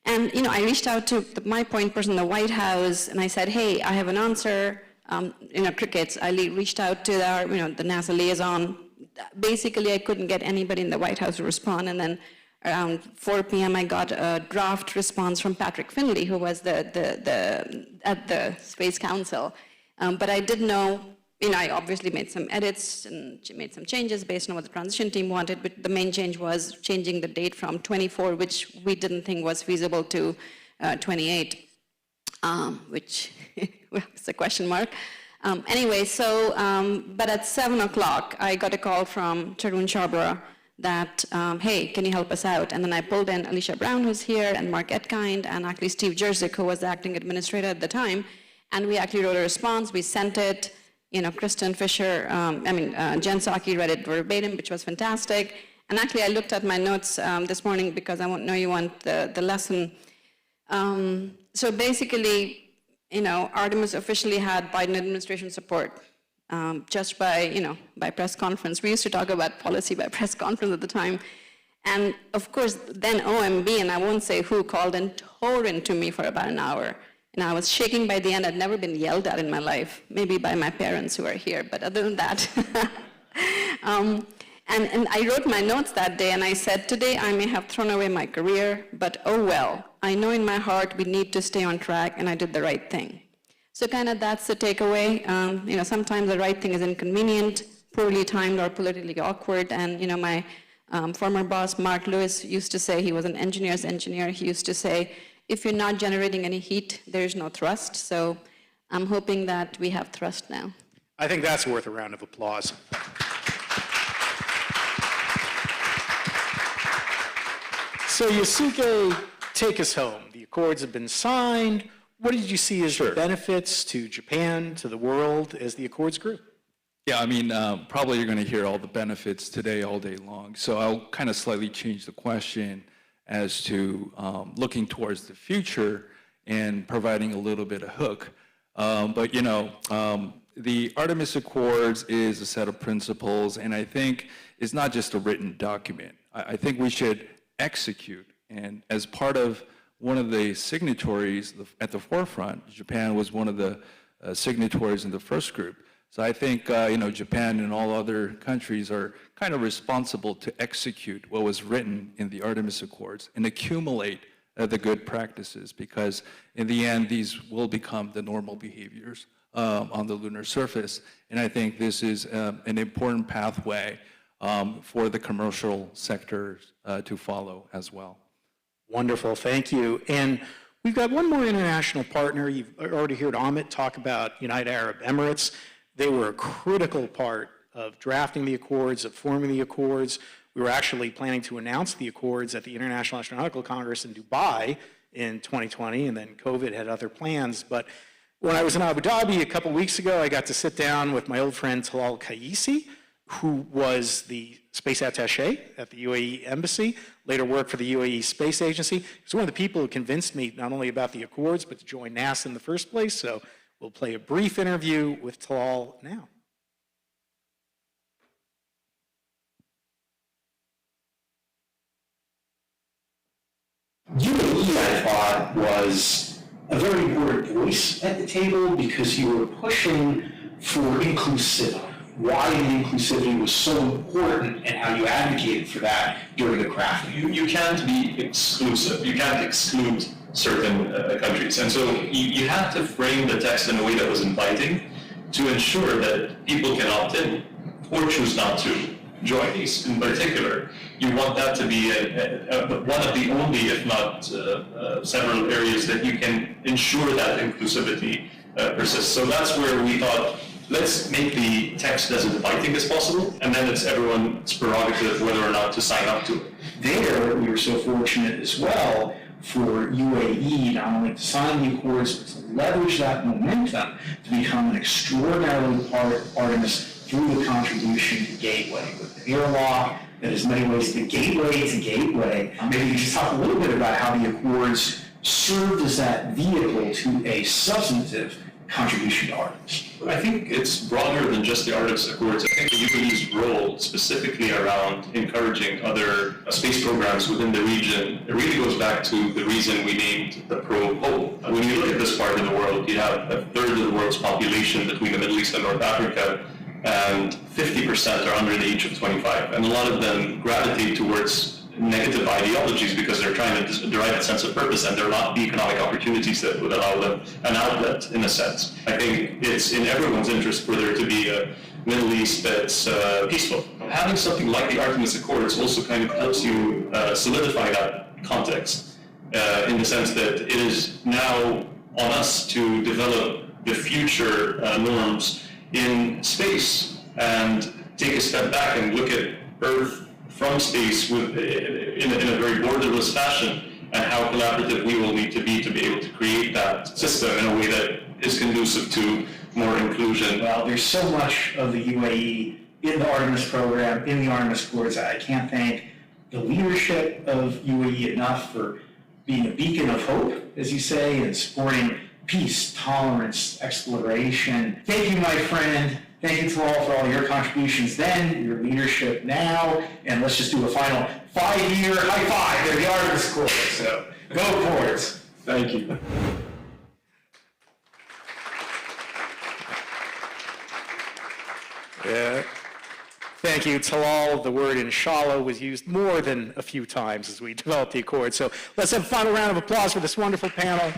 And, I reached out to my point person in the White House and I said, hey, I have an answer. Crickets, I reached out to the NASA liaison. Basically, I couldn't get anybody in the White House to respond. And then around 4 p.m., I got a draft response from Patrick Finley, who was at the Space Council. But I did know, I obviously made some edits and made some changes based on what the transition team wanted, but the main change was changing the date from 24, which we didn't think was feasible, to 28, which is a question mark. Anyway, but at 7 o'clock, I got a call from Tarun Chhabra that, hey, can you help us out? And then I pulled in Alicia Brown, who's here, and Mark Etkind, and actually Steve Jerzik, who was the acting administrator at the time. And we actually wrote a response. We sent it. Kristen Fisher, Jen Psaki read it verbatim, which was fantastic. And actually, I looked at my notes this morning because I know you want the lesson. So basically, Artemis officially had Biden administration support just by press conference. We used to talk about policy by press conference at the time. And of course, then OMB, and I won't say who, called and tore into me for about an hour. And I was shaking by the end. I'd never been yelled at in my life, maybe by my parents who are here, but other than that. And I wrote my notes that day, and I said, today I may have thrown away my career, but oh well. I know in my heart we need to stay on track, and I did the right thing. So kind of that's the takeaway. Sometimes the right thing is inconvenient, poorly timed, or politically awkward. And my former boss, Mark Lewis, used to say, he was an engineer's engineer, he used to say, if you're not generating any heat, there's no thrust. So I'm hoping that we have thrust now. I think that's worth a round of applause. So Yasuke, take us home. The accords have been signed. What did you see as the benefits to Japan, to the world, as the accords grew? Yeah, probably you're going to hear all the benefits today all day long. So I'll kind of slightly change the question as to looking towards the future and providing a little bit of hook. The Artemis Accords is a set of principles, and I think it's not just a written document. I think we should execute, and as part of one of the signatories at the forefront, Japan was one of the signatories in the first group. So I think Japan and all other countries are kind of responsible to execute what was written in the Artemis Accords and accumulate the good practices, because in the end, these will become the normal behaviors on the lunar surface. And I think this is an important pathway for the commercial sectors to follow as well. Wonderful, thank you. And we've got one more international partner. You've already heard Amit talk about United Arab Emirates. They were a critical part of drafting the accords, of forming the accords. We were actually planning to announce the accords at the International Astronautical Congress in Dubai in 2020, and then COVID had other plans. But when I was in Abu Dhabi a couple weeks ago, I got to sit down with my old friend Talal Kaisi, who was the space attaché at the UAE Embassy, later worked for the UAE Space Agency. He's one of the people who convinced me not only about the accords, but to join NASA in the first place. So we'll play a brief interview with Talal now. UAE, I thought, was a very important voice at the table because you were pushing for inclusivity. Why the inclusivity was so important and how you advocated for that during the crafting. You can't be exclusive. You can't exclude certain countries. And so you had to frame the text in a way that was inviting to ensure that people can opt in or choose not to join these in particular. You want that to be one of the only, if not several areas that you can ensure that inclusivity persists. So that's where we thought, let's make the text as inviting as possible, and then it's everyone's prerogative whether or not to sign up to it. There, we were so fortunate as well for UAE not only to sign the accords, but to leverage that momentum to become an extraordinarily part of Artemis through the contribution to Gateway, with the airlock that is in many ways the gateway to Gateway. Maybe you could just talk a little bit about how the accords served as that vehicle to a substantive contribution to Artemis. I think it's broader than just the Artemis Accords. I think the UAE's role specifically around encouraging other space programs within the region, it really goes back to the reason we named the probe Hope. When you look at this part of the world, you have a third of the world's population between the Middle East and North Africa, and 50% are under the age of 25. And a lot of them gravitate towards negative ideologies because they're trying to derive a sense of purpose, and there are not the economic opportunities that would allow them an outlet, in a sense. I think it's in everyone's interest for there to be a Middle East that's peaceful. Having something like the Artemis Accords also kind of helps you solidify that context in the sense that it is now on us to develop the future norms in space and take a step back and look at Earth from space in a very borderless fashion, and how collaborative we will need to be able to create that system in a way that is conducive to more inclusion. Well, there's so much of the UAE in the Artemis program, in the Artemis Accords. I can't thank the leadership of UAE enough for being a beacon of hope, as you say, and supporting peace, tolerance, exploration. Thank you, my friend. Thank you to all for all your contributions then, your leadership now, and let's just do a final 5-year high five at the Artemis Accords. So go Accords. Thank you. Yeah. Thank you, Talal. The word inshallah was used more than a few times as we developed the Accord. So let's have a final round of applause for this wonderful panel.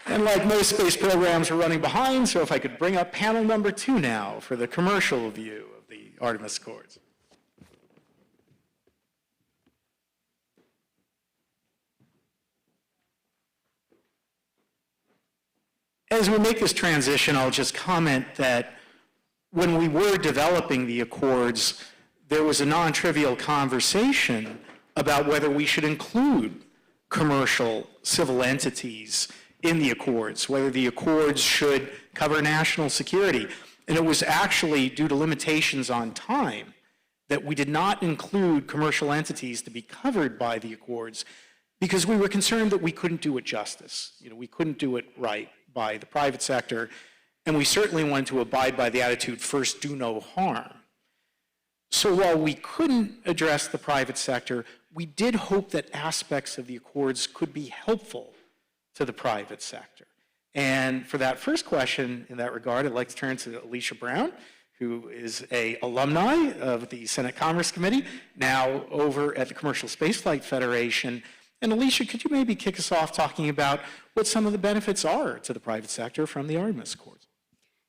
And like most space programs, we're running behind, so if I could bring up panel number 2 now for the commercial view of the Artemis Accords. As we make this transition, I'll just comment that when we were developing the Accords, there was a non-trivial conversation about whether we should include commercial civil entities in the Accords, whether the Accords should cover national security. And it was actually due to limitations on time that we did not include commercial entities to be covered by the Accords, because we were concerned that we couldn't do it justice. We couldn't do it right by the private sector, and we certainly wanted to abide by the attitude, first do no harm. So while we couldn't address the private sector, we did hope that aspects of the Accords could be helpful to the private sector. And for that first question in that regard, I'd like to turn to Alicia Brown, who is an alumni of the Senate Commerce Committee, now over at the Commercial Spaceflight Federation. And Alicia, could you maybe kick us off talking about what some of the benefits are to the private sector from the Artemis Accords?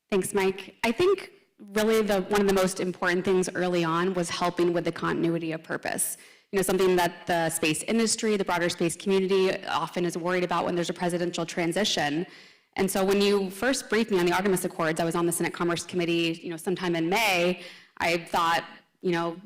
Thanks, Mike. I think really one of the most important things early on was helping with the continuity of purpose. Something that the space industry, the broader space community often is worried about when there's a presidential transition. And so when you first briefed me on the Artemis Accords, I was on the Senate Commerce Committee, sometime in May. I thought,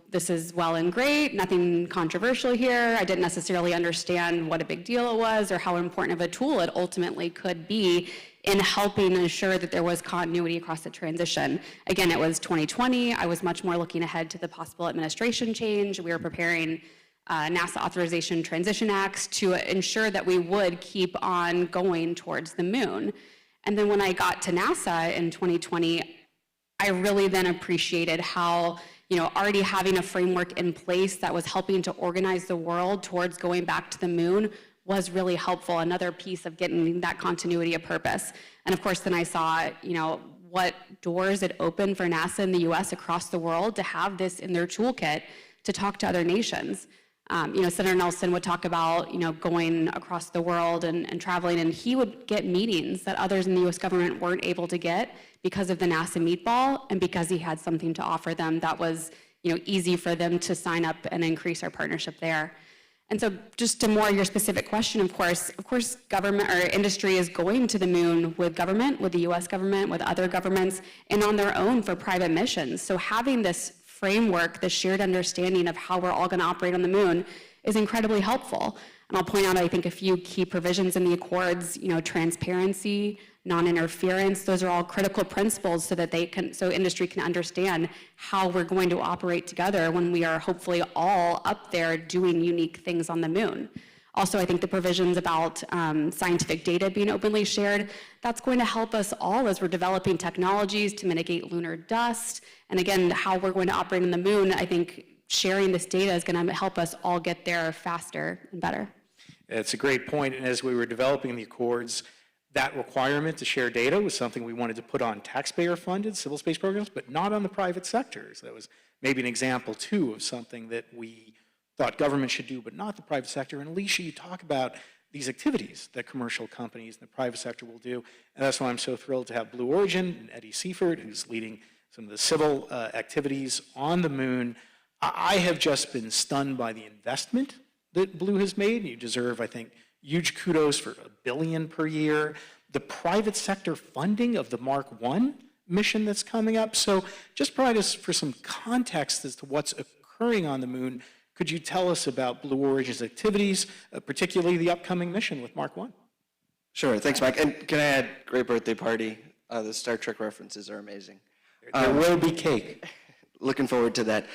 this is well and great, nothing controversial here. I didn't necessarily understand what a big deal it was or how important of a tool it ultimately could be in helping ensure that there was continuity across the transition. Again, it was 2020. I was much more looking ahead to the possible administration change. We were preparing NASA Authorization Transition Acts to ensure that we would keep on going towards the moon. And then when I got to NASA in 2020, I really then appreciated how already having a framework in place that was helping to organize the world towards going back to the moon was really helpful, another piece of getting that continuity of purpose. And of course, then I saw, what doors it opened for NASA in the US across the world to have this in their toolkit to talk to other nations. Senator Nelson would talk about, going across the world and traveling, and he would get meetings that others in the US government weren't able to get because of the NASA meatball and because he had something to offer them that was, easy for them to sign up and increase our partnership there. And so just to more your specific question, of course, government or industry is going to the moon with government, with the US government, with other governments, and on their own for private missions. So having this framework, the shared understanding of how we're all going to operate on the moon is incredibly helpful. And I'll point out, I think, a few key provisions in the accords, transparency, non-interference, those are all critical principles so that so industry can understand how we're going to operate together when we are hopefully all up there doing unique things on the moon. Also, I think the provisions about scientific data being openly shared, that's going to help us all as we're developing technologies to mitigate lunar dust. And again, how we're going to operate on the moon, I think sharing this data is going to help us all get there faster and better. It's a great point, and as we were developing the Accords, that requirement to share data was something we wanted to put on taxpayer-funded civil space programs, but not on the private sector. So that was maybe an example, too, of something that we thought government should do, but not the private sector. And Alicia, you talk about these activities that commercial companies and the private sector will do, and that's why I'm so thrilled to have Blue Origin and Eddie Seifert, who's leading some of the civil activities on the moon. I have just been stunned by the investment that Blue has made. You deserve, I think, huge kudos for $1 billion per year. The private sector funding of the Mark I mission that's coming up. So just provide us for some context as to what's occurring on the moon. Could you tell us about Blue Origin's activities, particularly the upcoming mission with Mark I? Sure, thanks, Mike. And can I add, great birthday party. The Star Trek references are amazing. There will be cake. Looking forward to that.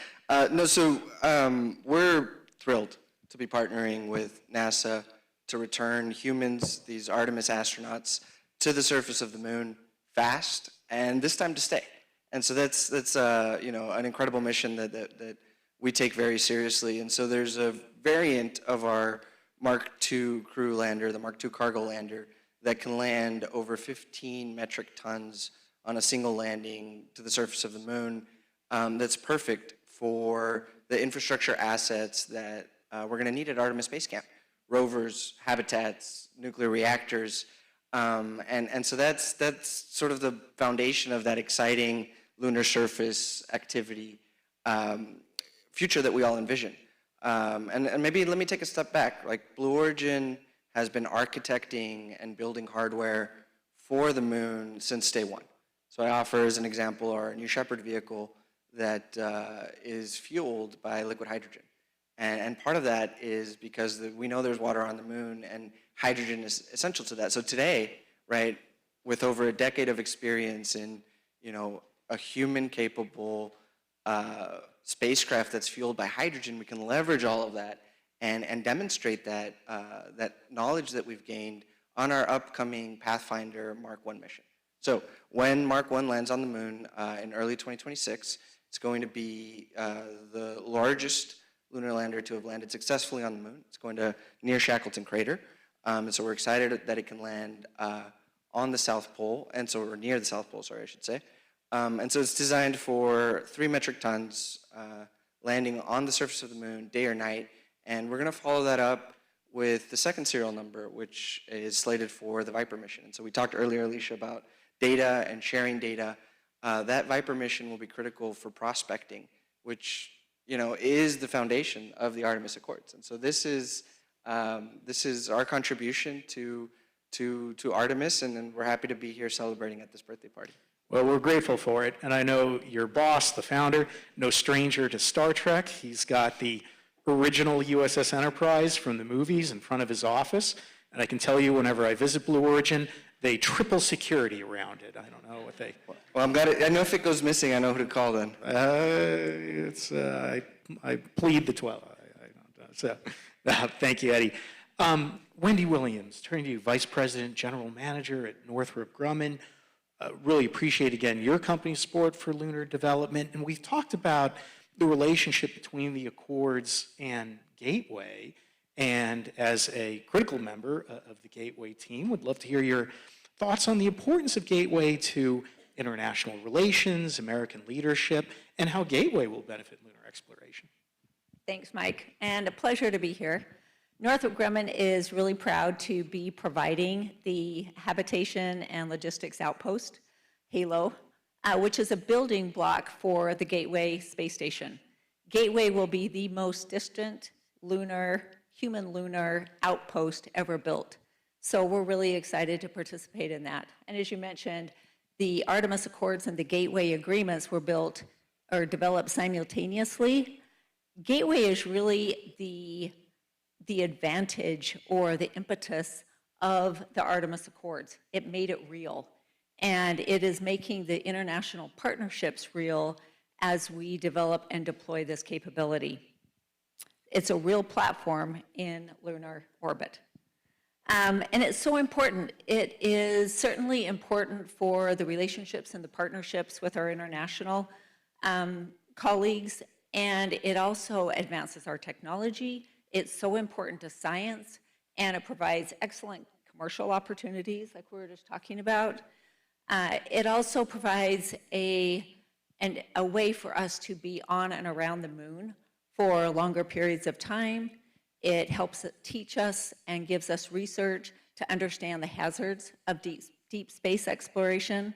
We're thrilled to be partnering with NASA to return humans, these Artemis astronauts, to the surface of the moon fast, and this time to stay. And so that's an incredible mission that we take very seriously. And so there's a variant of our Mark II crew lander, the Mark II cargo lander, that can land over 15 metric tons on a single landing to the surface of the moon. That's perfect for the infrastructure assets that we're going to need at Artemis Space Camp. Rovers, habitats, nuclear reactors. And so that's sort of the foundation of that exciting lunar surface activity future that we all envision. And maybe let me take a step back. Like Blue Origin has been architecting and building hardware for the moon since day one. So I offer as an example our New Shepard vehicle that is fueled by liquid hydrogen. And part of that is because we know there's water on the moon and hydrogen is essential to that. So today, right, with over a decade of experience in, a human-capable spacecraft that's fueled by hydrogen, we can leverage all of that and demonstrate that knowledge that we've gained on our upcoming Pathfinder Mark I mission. So when Mark I lands on the moon in early 2026, it's going to be the largest lunar lander to have landed successfully on the moon. It's going to near Shackleton Crater. And so we're excited that it can land on the South Pole, or near the South Pole, sorry, I should say. And so it's designed for 3 metric tons, landing on the surface of the moon, day or night. And we're going to follow that up with the second serial number, which is slated for the Viper mission. And so we talked earlier, Alicia, about data and sharing data. That Viper mission will be critical for prospecting, which is the foundation of the Artemis Accords. And so this is our contribution to Artemis, and we're happy to be here celebrating at this birthday party. Well, we're grateful for it, and I know your boss, the founder, no stranger to Star Trek. He's got the original USS Enterprise from the movies in front of his office, and I can tell you whenever I visit Blue Origin, they triple security around it. I don't know what they... Well, I know if it goes missing, I know who to call then. I plead the 12. Thank you, Eddie. Wendy Williams, turning to you, Vice President, General Manager at Northrop Grumman. Really appreciate, again, your company's support for lunar development. And we've talked about the relationship between the Accords and Gateway. And as a critical member of the Gateway team, would love to hear your thoughts on the importance of Gateway to international relations, American leadership, and how Gateway will benefit lunar exploration. Thanks, Mike, and a pleasure to be here. Northrop Grumman is really proud to be providing the Habitation and Logistics Outpost, HALO, which is a building block for the Gateway space station. Gateway will be the most distant human lunar outpost ever built. So we're really excited to participate in that. And as you mentioned, the Artemis Accords and the Gateway agreements were built or developed simultaneously. Gateway is really the advantage or the impetus of the Artemis Accords. It made it real. And it is making the international partnerships real as we develop and deploy this capability. It's a real platform in lunar orbit. And it's so important. It is certainly important for the relationships and the partnerships with our international colleagues, and it also advances our technology. It's so important to science, and it provides excellent commercial opportunities, like we were just talking about. It also provides a way for us to be on and around the moon for longer periods of time. It helps teach us and gives us research to understand the hazards of deep space exploration.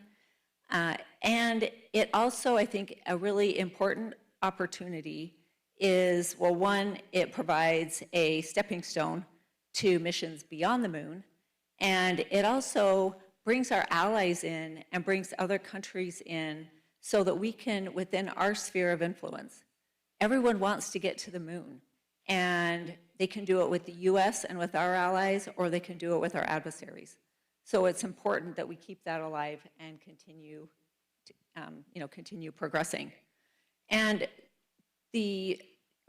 And it also, I think, a really important opportunity is, well, one, it provides a stepping stone to missions beyond the moon, and it also brings our allies in and brings other countries in so that we can, within our sphere of influence, everyone wants to get to the moon, and they can do it with the US and with our allies, or they can do it with our adversaries. So it's important that we keep that alive and continue progressing. And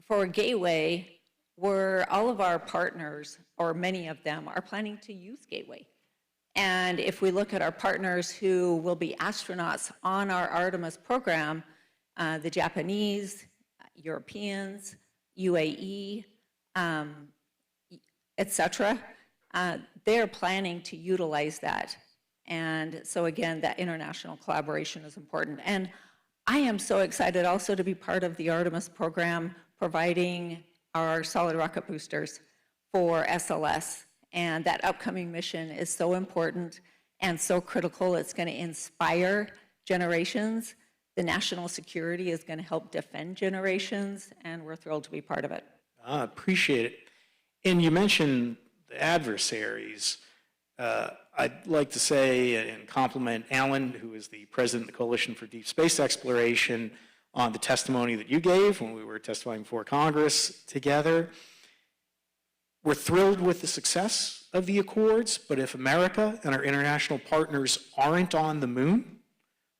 for Gateway, all of our partners, or many of them, are planning to use Gateway. And if we look at our partners who will be astronauts on our Artemis program, the Japanese, Europeans, UAE, et cetera, they're planning to utilize that. And so again, that international collaboration is important. And I am so excited also to be part of the Artemis program, providing our solid rocket boosters for SLS. And that upcoming mission is so important and so critical. It's going to inspire generations. The national security is going to help defend generations, and we're thrilled to be part of it. Appreciate it. And you mentioned the adversaries. I'd like to say and compliment Alan, who is the president of the Coalition for Deep Space Exploration, on the testimony that you gave when we were testifying before Congress together. We're thrilled with the success of the Accords, but if America and our international partners aren't on the moon,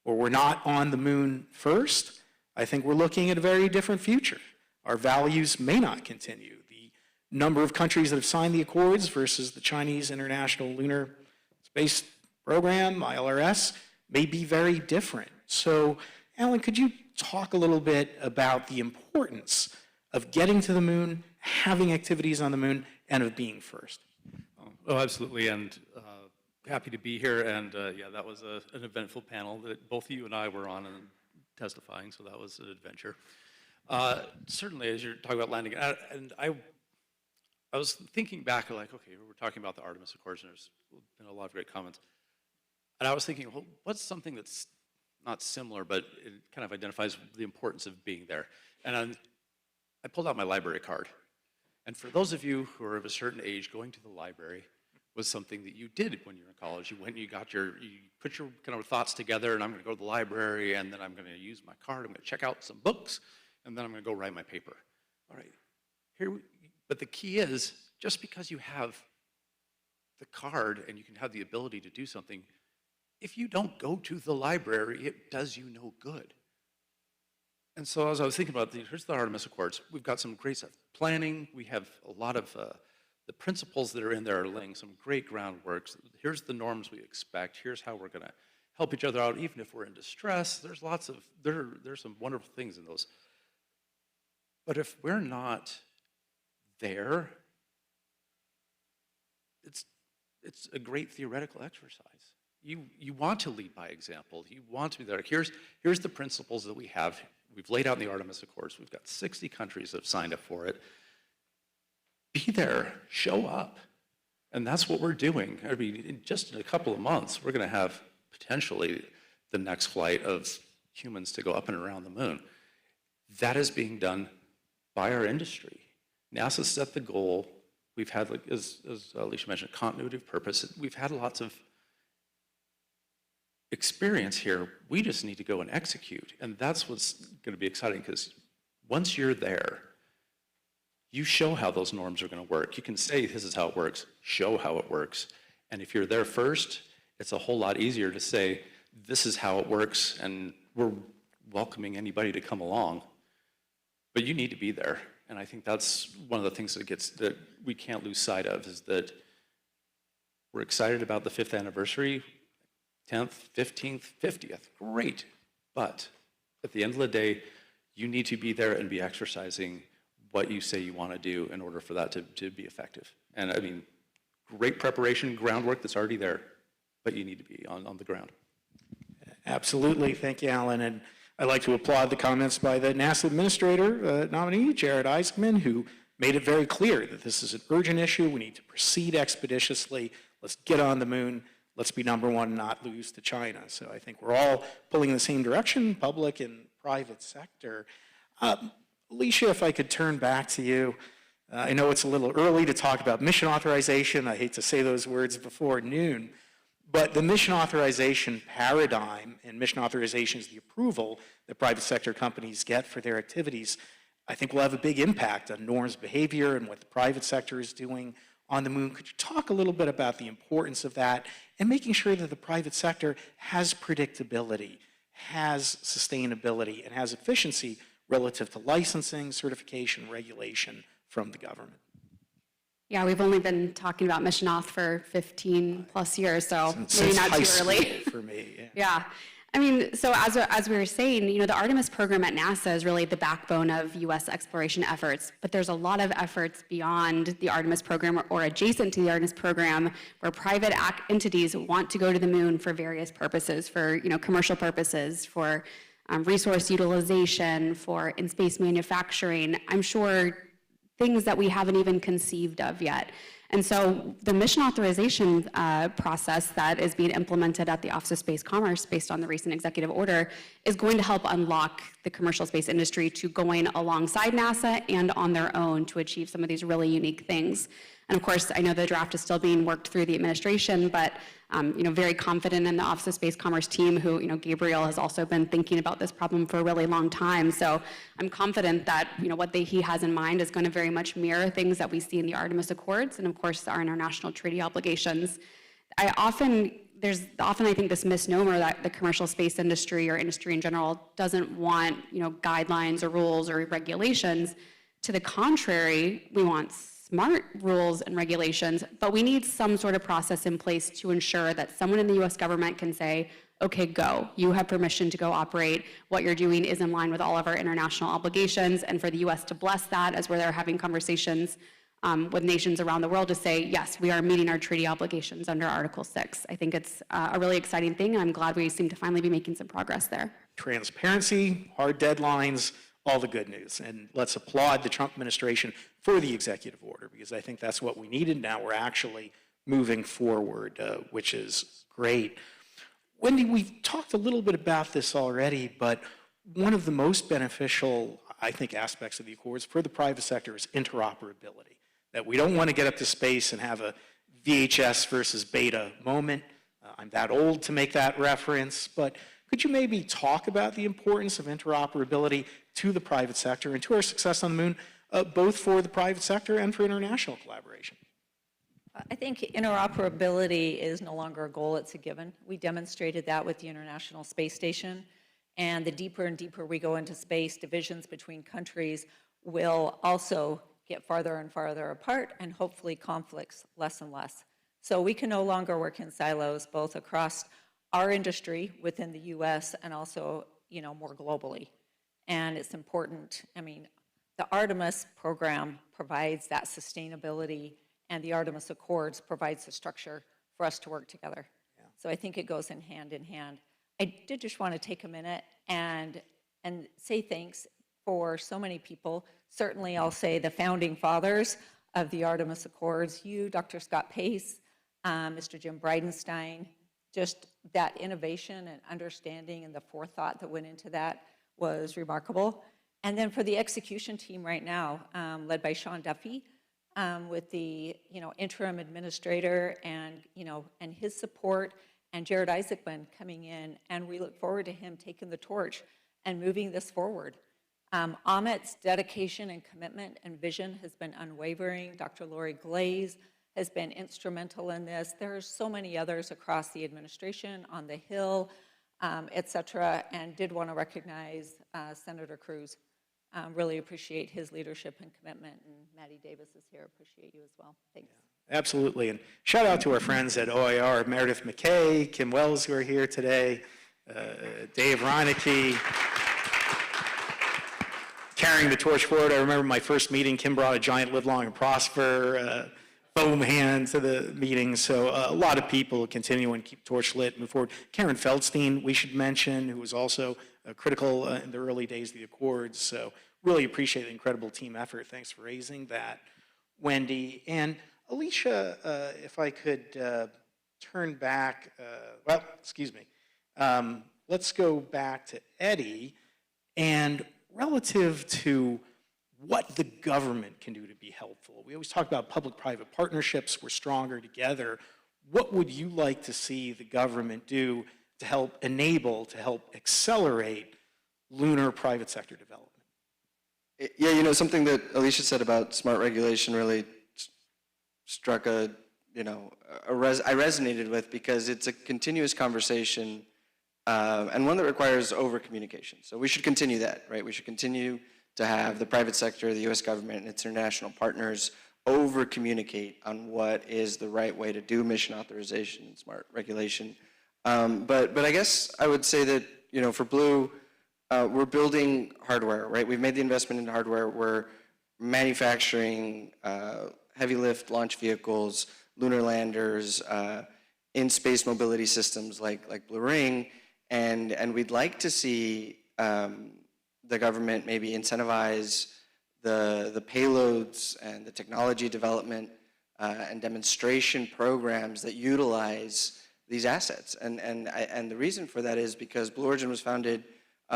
or we're not on the moon first, I think we're looking at a very different future. Our values may not continue. The number of countries that have signed the Accords versus the Chinese International Lunar Space Program, ILRS, may be very different. So, Alan, could you talk a little bit about the importance of getting to the moon, having activities on the moon, and of being first? Oh, absolutely, and happy to be here. And yeah, that was an eventful panel that both you and I were on and testifying, so that was an adventure. Certainly, as you're talking about landing, and I was thinking back, like, okay, we're talking about the Artemis Accords, and there's been a lot of great comments. And I was thinking, well, what's something that's not similar, but it kind of identifies the importance of being there? And I pulled out my library card. And for those of you who are of a certain age, going to the library was something that you did when you were in college. You went and you put your kind of thoughts together, and I'm going to go to the library, and then I'm going to use my card, I'm going to check out some books, and then I'm going to go write my paper. All right, but the key is, just because you have the card and you can have the ability to do something, if you don't go to the library, it does you no good. And so as I was thinking about here's the Artemis Accords. We've got some great stuff. Planning, we have a lot of the principles that are in there are laying some great groundwork. Here's the norms we expect. Here's how we're going to help each other out, even if we're in distress. There's there's some wonderful things in those. But if we're not there, it's a great theoretical exercise. You want to lead by example. You want to be there. Here's the principles that we have. we've laid out in the Artemis Accords, we've got 60 countries that have signed up for it. Be there, show up. And that's what we're doing. I mean, just in a couple of months, we're going to have potentially the next flight of humans to go up and around the moon. That is being done by our industry. NASA set the goal. We've had, like, as Alicia mentioned, continuity of purpose. We've had lots of experience here. We just need to go and execute. And that's what's going to be exciting, because once you're there, you show how those norms are going to work. You can say, this is how it works, show how it works. And if you're there first, it's a whole lot easier to say, this is how it works, and we're welcoming anybody to come along. But you need to be there. And I think that's one of the things that we can't lose sight of, is that we're excited about the 5th anniversary, 10th, 15th, 50th, great. But at the end of the day, you need to be there and be exercising what you say you want to do in order for that to be effective. And I mean, great preparation, groundwork that's already there, but you need to be on the ground. Absolutely. Thank you, Alan. And I'd like to applaud the comments by the NASA Administrator nominee, Jared Isaacman, who made it very clear that this is an urgent issue. We need to proceed expeditiously. Let's get on the moon. Let's be number one, not lose to China. So I think we're all pulling in the same direction, public and private sector. Alicia, if I could turn back to you. I know it's a little early to talk about mission authorization. I hate to say those words before noon, but the mission authorization paradigm, and mission authorization is the approval that private sector companies get for their activities, I think will have a big impact on norms behavior and what the private sector is doing on the moon. Could you talk a little bit about the importance of that and making sure that the private sector has predictability, has sustainability, and has efficiency relative to licensing, certification, regulation from the government? Yeah, we've only been talking about mission auth for 15 plus years, so maybe not too early. For me, yeah. Yeah. I mean, so as we were saying, you know, the Artemis program at NASA is really the backbone of U.S. exploration efforts, but there's a lot of efforts beyond the Artemis program or adjacent to the Artemis program where private entities want to go to the moon for various purposes, for, you know, commercial purposes, for resource utilization, for in-space manufacturing. I'm sure things that we haven't even conceived of yet. And so the mission authorization process that is being implemented at the Office of Space Commerce based on the recent executive order is going to help unlock the commercial space industry to going alongside NASA and on their own to achieve some of these really unique things. And of course, I know the draft is still being worked through the administration, but you know, very confident in the Office of Space Commerce team who, you know, Gabriel has also been thinking about this problem for a really long time. So I'm confident that, you know, what he has in mind is going to very much mirror things that we see in the Artemis Accords and of course our international treaty obligations. There's often, I think, this misnomer that the commercial space industry or industry in general doesn't want, you know, guidelines or rules or regulations. To the contrary, we want smart rules and regulations, but we need some sort of process in place to ensure that someone in the US government can say, okay, go. You have permission to go operate. What you're doing is in line with all of our international obligations, and for the US to bless that as where they're having conversations with nations around the world to say, yes, we are meeting our treaty obligations under Article 6. I think it's a really exciting thing, and I'm glad we seem to finally be making some progress there. Transparency, hard deadlines, all the good news. And let's applaud the Trump administration for the executive order, because I think that's what we needed. Now we're actually moving forward, which is great. Wendy, we've talked a little bit about this already, but one of the most beneficial, I think, aspects of the Accords for the private sector is interoperability, that we don't want to get up to space and have a VHS versus beta moment. I'm that old to make that reference, but could you maybe talk about the importance of interoperability to the private sector and to our success on the moon, both for the private sector and for international collaboration? I think interoperability is no longer a goal, it's a given. We demonstrated that with the International Space Station, and the deeper and deeper we go into space, divisions between countries will also get farther and farther apart, and hopefully conflicts less and less. So we can no longer work in silos, both across our industry within the US and also, you know, more globally. And it's important. I mean, the Artemis program provides that sustainability, and the Artemis Accords provides the structure for us to work together. Yeah. So I think it goes in hand in hand. I did just want to take a minute and and say thanks for so many people. Certainly, I'll say the founding fathers of the Artemis Accords, you, Dr. Scott Pace, Mr. Jim Bridenstine, just that innovation and understanding and the forethought that went into that was remarkable. And then for the execution team right now, led by Sean Duffy, with the interim administrator and and his support, and Jared Isaacman coming in, and we look forward to him taking the torch and moving this forward. Amit's dedication and commitment and vision has been unwavering. Dr. Lori Glaze has been instrumental in this. There are so many others across the administration, on the Hill, et cetera, and did want to recognize Senator Cruz. Really appreciate his leadership and commitment, and Maddie Davis is here. Appreciate you as well. Thanks. Absolutely, and shout out to our friends at OIR, Meredith McKay, Kim Wells, who are here today, Dave Reinecke, carrying the torch forward. I remember my first meeting, Kim brought a giant Live Long and Prosper foam hand to the meeting, so a lot of people continue and keep torch lit, move forward. Karen Feldstein, we should mention, who was also critical in the early days of the Accords, so really appreciate the incredible team effort. Thanks for raising that, Wendy. And Alicia, if I could turn back, let's go back to Eddie, and relative to what the government can do to be helpful. We always talk about public-private partnerships, we're stronger together. What would you like to see the government do to help enable, to help accelerate lunar private sector development? Yeah, something that Alicia said about smart regulation really struck I resonated with, because it's a continuous conversation and one that requires over-communication. So we should continue that, right? We should continue to have the private sector, the U.S. government, and its international partners over-communicate on what is the right way to do mission authorization and smart regulation. But I guess I would say that, for Blue, we're building hardware, right? We've made the investment in hardware. We're manufacturing heavy lift launch vehicles, lunar landers, in-space mobility systems like Blue Ring, and we'd like to see the government maybe incentivize the payloads and the technology development and demonstration programs that utilize these assets. And the reason for that is because Blue Origin was founded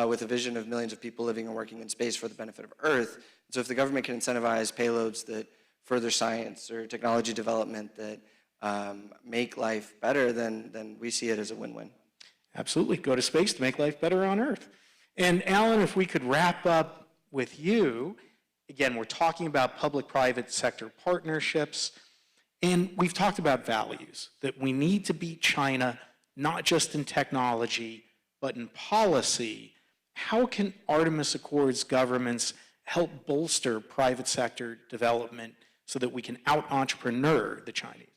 with a vision of millions of people living and working in space for the benefit of Earth. So if the government can incentivize payloads that further science or technology development that make life better, then we see it as a win-win. Absolutely, go to space to make life better on Earth. And Alan, if we could wrap up with you, again, we're talking about public-private sector partnerships, and we've talked about values, that we need to beat China, not just in technology, but in policy. How can Artemis Accords governments help bolster private sector development so that we can out-entrepreneur the Chinese?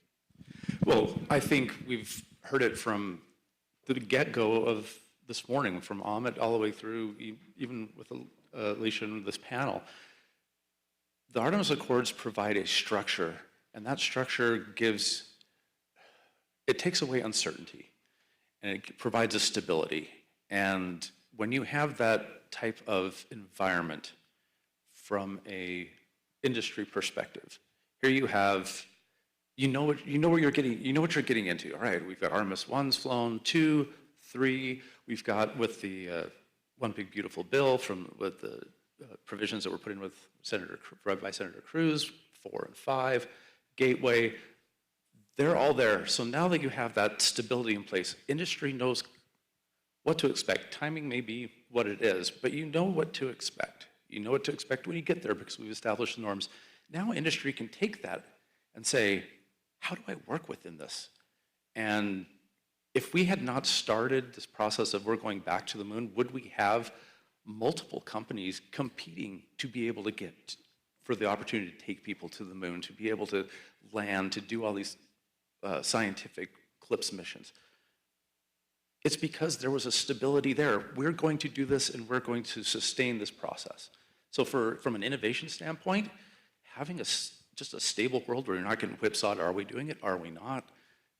Well, I think we've heard it from the get-go of this morning, from Amit all the way through, even with Alicia and this panel. The Artemis Accords provide a structure, and that structure takes away uncertainty, and it provides a stability. And when you have that type of environment from a industry perspective, here you have, you know what you're getting into. All right, we've got Artemis 1's flown, 2, 3. We've got with the One Big Beautiful Bill with the provisions that were put in by Senator Cruz, 4 and 5, Gateway. They're all there. So now that you have that stability in place, industry knows what to expect. Timing may be what it is, but you know what to expect. You know what to expect when you get there because we've established the norms. Now industry can take that and say, how do I work within this? And if we had not started this process of we're going back to the moon, would we have multiple companies competing to be able to get for the opportunity to take people to the moon, to be able to land, to do all these scientific CLIPS missions? It's because there was a stability there. We're going to do this and we're going to sustain this process. So from an innovation standpoint, having just a stable world where you're not getting whipsawed, are we doing it, are we not,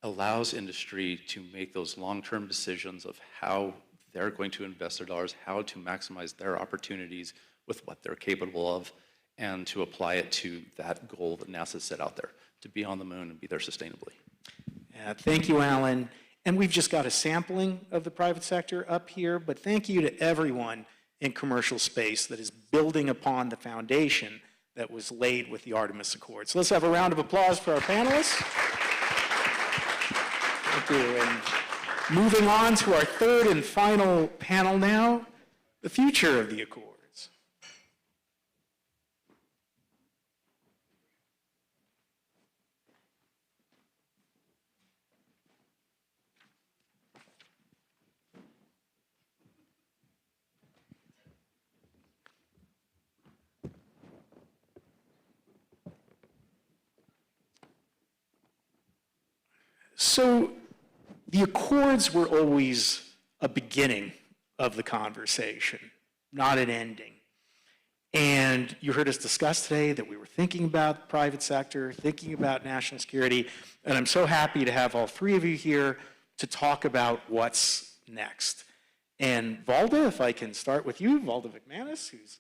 allows industry to make those long-term decisions of how they're going to invest their dollars, how to maximize their opportunities with what they're capable of, and to apply it to that goal that NASA set out there, to be on the moon and be there sustainably. Thank you, Alan. And we've just got a sampling of the private sector up here, but thank you to everyone in commercial space that is building upon the foundation that was laid with the Artemis Accords. So let's have a round of applause for our panelists. Thank you. And moving on to our third and final panel now, the future of the Accords. So the Accords were always a beginning of the conversation, not an ending. And you heard us discuss today that we were thinking about the private sector, thinking about national security, and I'm so happy to have all three of you here to talk about what's next. And Valda, if I can start with you, Valda McManus, who's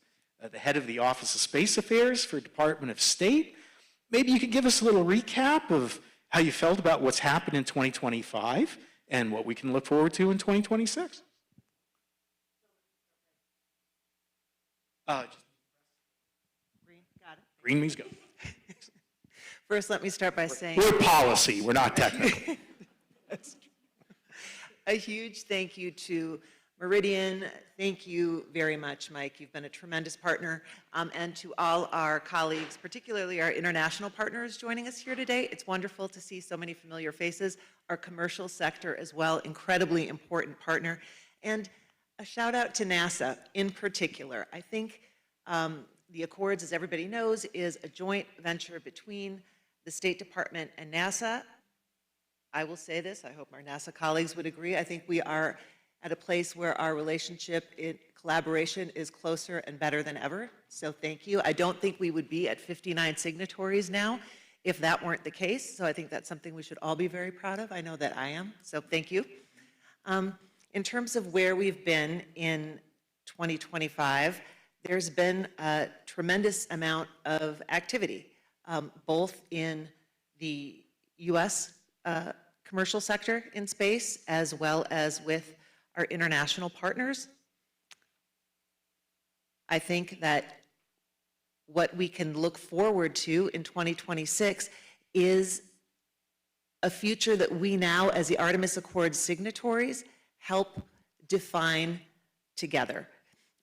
the head of the Office of Space Affairs for Department of State. Maybe you could give us a little recap of how you felt about what's happened in 2025 and what we can look forward to in 2026. Green, got it. Green means go. First, let me start by saying We're policy, we're not technical. That's true. A huge thank you to Meridian. Thank you very much, Mike. You've been a tremendous partner. And to all our colleagues, particularly our international partners joining us here today. It's wonderful to see so many familiar faces. Our commercial sector as well, incredibly important partner. And a shout out to NASA in particular. I think the Accords, as everybody knows, is a joint venture between the State Department and NASA. I will say this, I hope our NASA colleagues would agree. I think we are at a place where our relationship in collaboration is closer and better than ever. So thank you. I don't think we would be at 59 signatories now if that weren't the case. So I think that's something we should all be very proud of. I know that I am. So thank you. In terms of where we've been in 2025, there's been a tremendous amount of activity, both in the U.S. Commercial sector in space, as well as with our international partners. I think that what we can look forward to in 2026 is a future that we now, as the Artemis Accords signatories, help define together.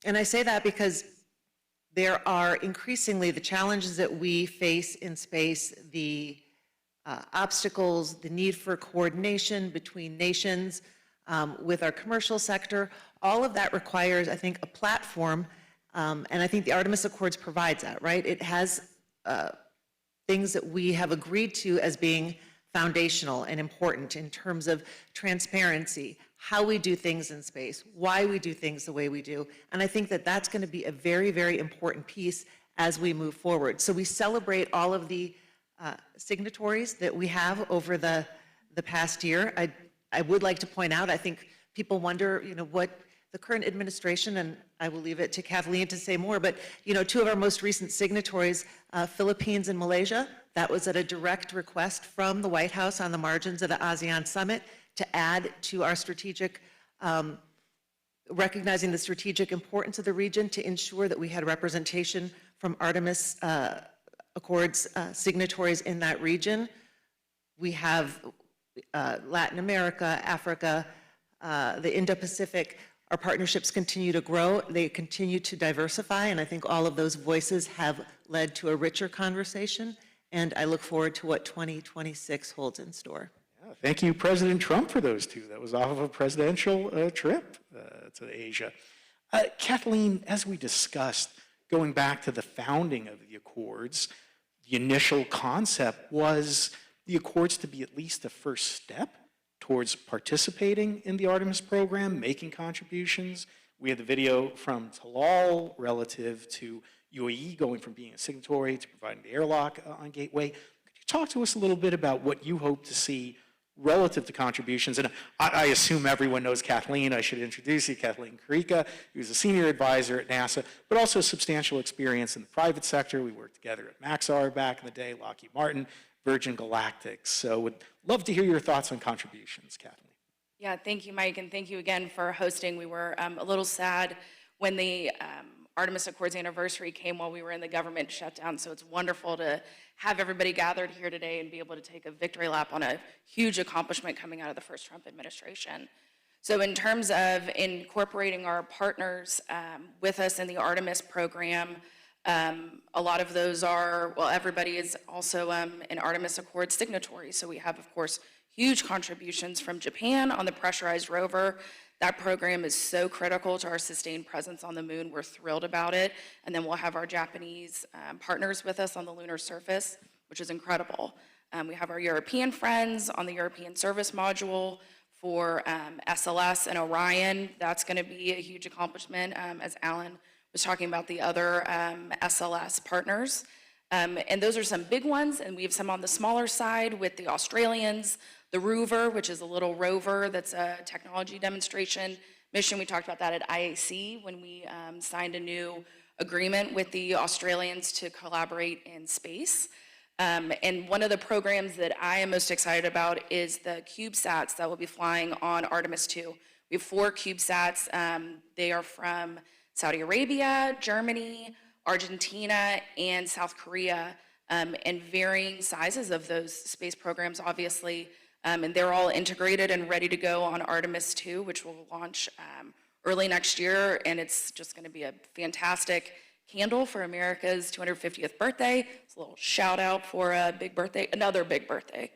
And I say that because there are increasingly the challenges that we face in space, the obstacles, the need for coordination between nations, with our commercial sector. All of that requires, I think, a platform, and I think the Artemis Accords provides that, right? It has things that we have agreed to as being foundational and important in terms of transparency, how we do things in space, why we do things the way we do, and I think that that's going to be a very, very important piece as we move forward. So we celebrate all of the signatories that we have over the past year. I would like to point out, I think people wonder, what the current administration, and I will leave it to Kathleen to say more, but, two of our most recent signatories, Philippines and Malaysia, that was at a direct request from the White House on the margins of the ASEAN summit to add to our strategic, recognizing the strategic importance of the region to ensure that we had representation from Artemis Accords signatories in that region. We have Latin America, Africa, the Indo-Pacific. Our partnerships continue to grow. They continue to diversify, and I think all of those voices have led to a richer conversation, and I look forward to what 2026 holds in store. Yeah, thank you, President Trump, for those two. That was off of a presidential trip to Asia. Kathleen, as we discussed, going back to the founding of the Accords, the initial concept was the Accords to be at least a first step towards participating in the Artemis program, making contributions. We had the video from Talal relative to UAE going from being a signatory to providing the airlock on Gateway. Could you talk to us a little bit about what you hope to see relative to contributions. And I assume everyone knows Kathleen. I should introduce you, Kathleen Karika, who's a senior advisor at NASA, but also substantial experience in the private sector. We worked together at Maxar back in the day, Lockheed Martin, Virgin Galactic. So would love to hear your thoughts on contributions, Kathleen. Yeah, thank you, Mike, and thank you again for hosting. We were a little sad when the Artemis Accords anniversary came while we were in the government shutdown, so it's wonderful to have everybody gathered here today and be able to take a victory lap on a huge accomplishment coming out of the first Trump administration. So in terms of incorporating our partners with us in the Artemis program, a lot of those are, well, everybody is also an Artemis Accords signatory. So we have, of course, huge contributions from Japan on the pressurized rover. That program is so critical to our sustained presence on the moon. We're thrilled about it. And then we'll have our Japanese partners with us on the lunar surface, which is incredible. We have our European friends on the European service module for SLS and Orion. That's going to be a huge accomplishment, as Alan was talking about the other SLS partners. And those are some big ones, and we have some on the smaller side with the Australians, the Rover, which is a little rover that's a technology demonstration mission. We talked about that at IAC when we signed a new agreement with the Australians to collaborate in space. And one of the programs that I am most excited about is the CubeSats that will be flying on Artemis 2. We have 4 CubeSats. They are from Saudi Arabia, Germany, Argentina, and South Korea, and varying sizes of those space programs, obviously. And they're all integrated and ready to go on Artemis 2, which will launch early next year. And it's just going to be a fantastic candle for America's 250th birthday. It's a little shout out for a big birthday, another big birthday.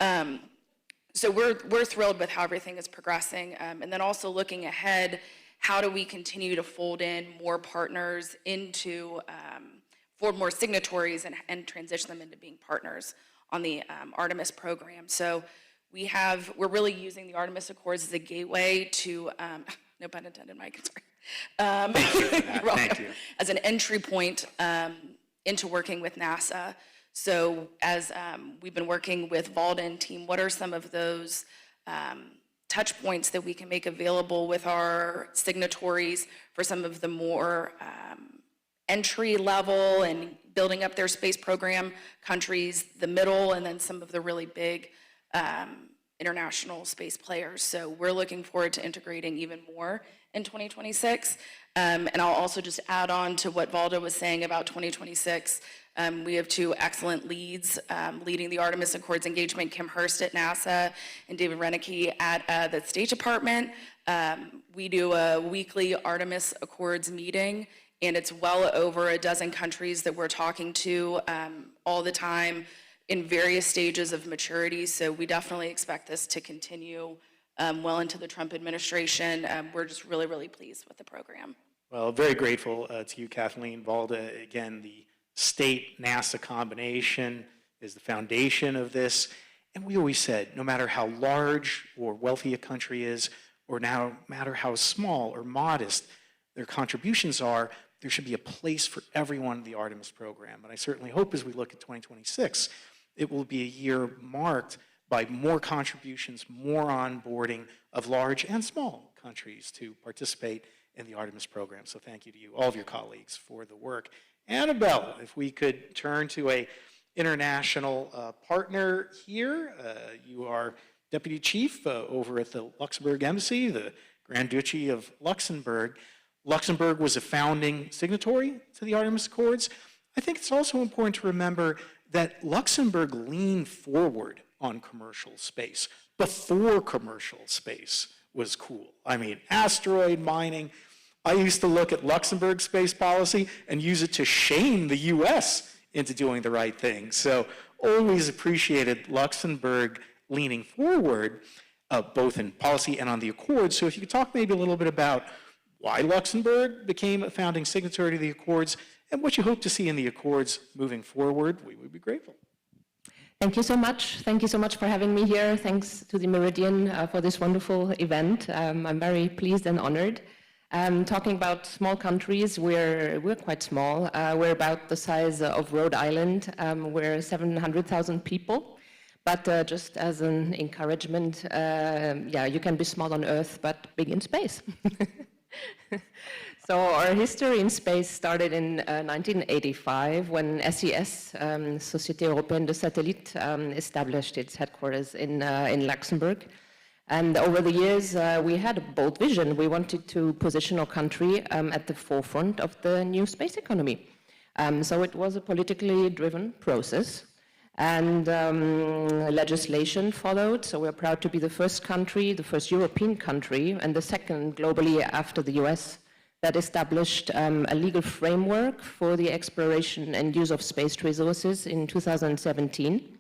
So we're thrilled with how everything is progressing. And then also looking ahead, how do we continue to fold in more partners into, fold more signatories and transition them into being partners on the Artemis program. So we're really using the Artemis Accords as a gateway to, no pun intended, Mike, sorry. You're welcome. Thank you. As an entry point into working with NASA. So as we've been working with Valda and team, what are some of those touch points that we can make available with our signatories for some of the more entry level and building up their space program countries, the middle, and then some of the really big international space players. So we're looking forward to integrating even more in 2026. And I'll also just add on to what Valda was saying about 2026. We have 2 excellent leads leading the Artemis Accords engagement, Kim Hurst at NASA and David Renicky at the State Department. We do a weekly Artemis Accords meeting, and it's well over a dozen countries that we're talking to all the time in various stages of maturity. So we definitely expect this to continue well into the Trump administration. We're just really, really pleased with the program. Well, very grateful to you, Kathleen. Valda, again, the state-NASA combination is the foundation of this. And we always said, no matter how large or wealthy a country is, or no matter how small or modest their contributions are, there should be a place for everyone in the Artemis program. And I certainly hope as we look at 2026, it will be a year marked by more contributions, more onboarding of large and small countries to participate in the Artemis program. So thank you to you, all of your colleagues, for the work. Annabelle, if we could turn to a international partner here. You are Deputy Chief over at the Luxembourg Embassy, the Grand Duchy of Luxembourg. Luxembourg was a founding signatory to the Artemis Accords. I think it's also important to remember that Luxembourg leaned forward on commercial space before commercial space was cool. I mean, asteroid mining. I used to look at Luxembourg space policy and use it to shame the US into doing the right thing. So always appreciated Luxembourg leaning forward, both in policy and on the Accords. So if you could talk maybe a little bit about why Luxembourg became a founding signatory to the Accords and what you hope to see in the Accords moving forward, we would be grateful. Thank you so much. Thank you so much for having me here. Thanks to the Meridian for this wonderful event. I'm very pleased and honored. Talking about small countries, we're quite small. We're about the size of Rhode Island. We're 700,000 people. But just as an encouragement, yeah, you can be small on Earth, but big in space. So our history in space started in 1985 when SES, Société Européenne de Satellites, established its headquarters in Luxembourg. And over the years, we had a bold vision. We wanted to position our country at the forefront of the new space economy. So it was a politically driven process. And legislation followed, so we're proud to be the first country, the first European country, and the second globally after the US, that established a legal framework for the exploration and use of space resources in 2017.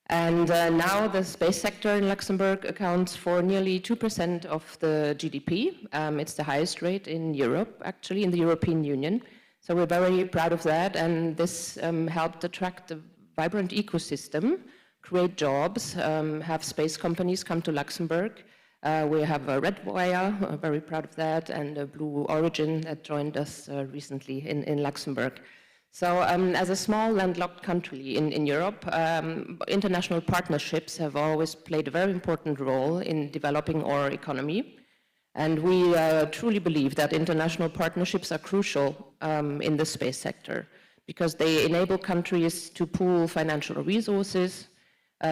And now the space sector in Luxembourg accounts for nearly 2% of the GDP. It's the highest rate in Europe, actually, in the European Union. So we're very proud of that, and this helped attract a vibrant ecosystem, create jobs, have space companies come to Luxembourg. We have a Redwire, very proud of that, and a Blue Origin that joined us recently in Luxembourg. So as a small landlocked country in Europe, international partnerships have always played a very important role in developing our economy. And we truly believe that international partnerships are crucial in the space sector because they enable countries to pool financial resources,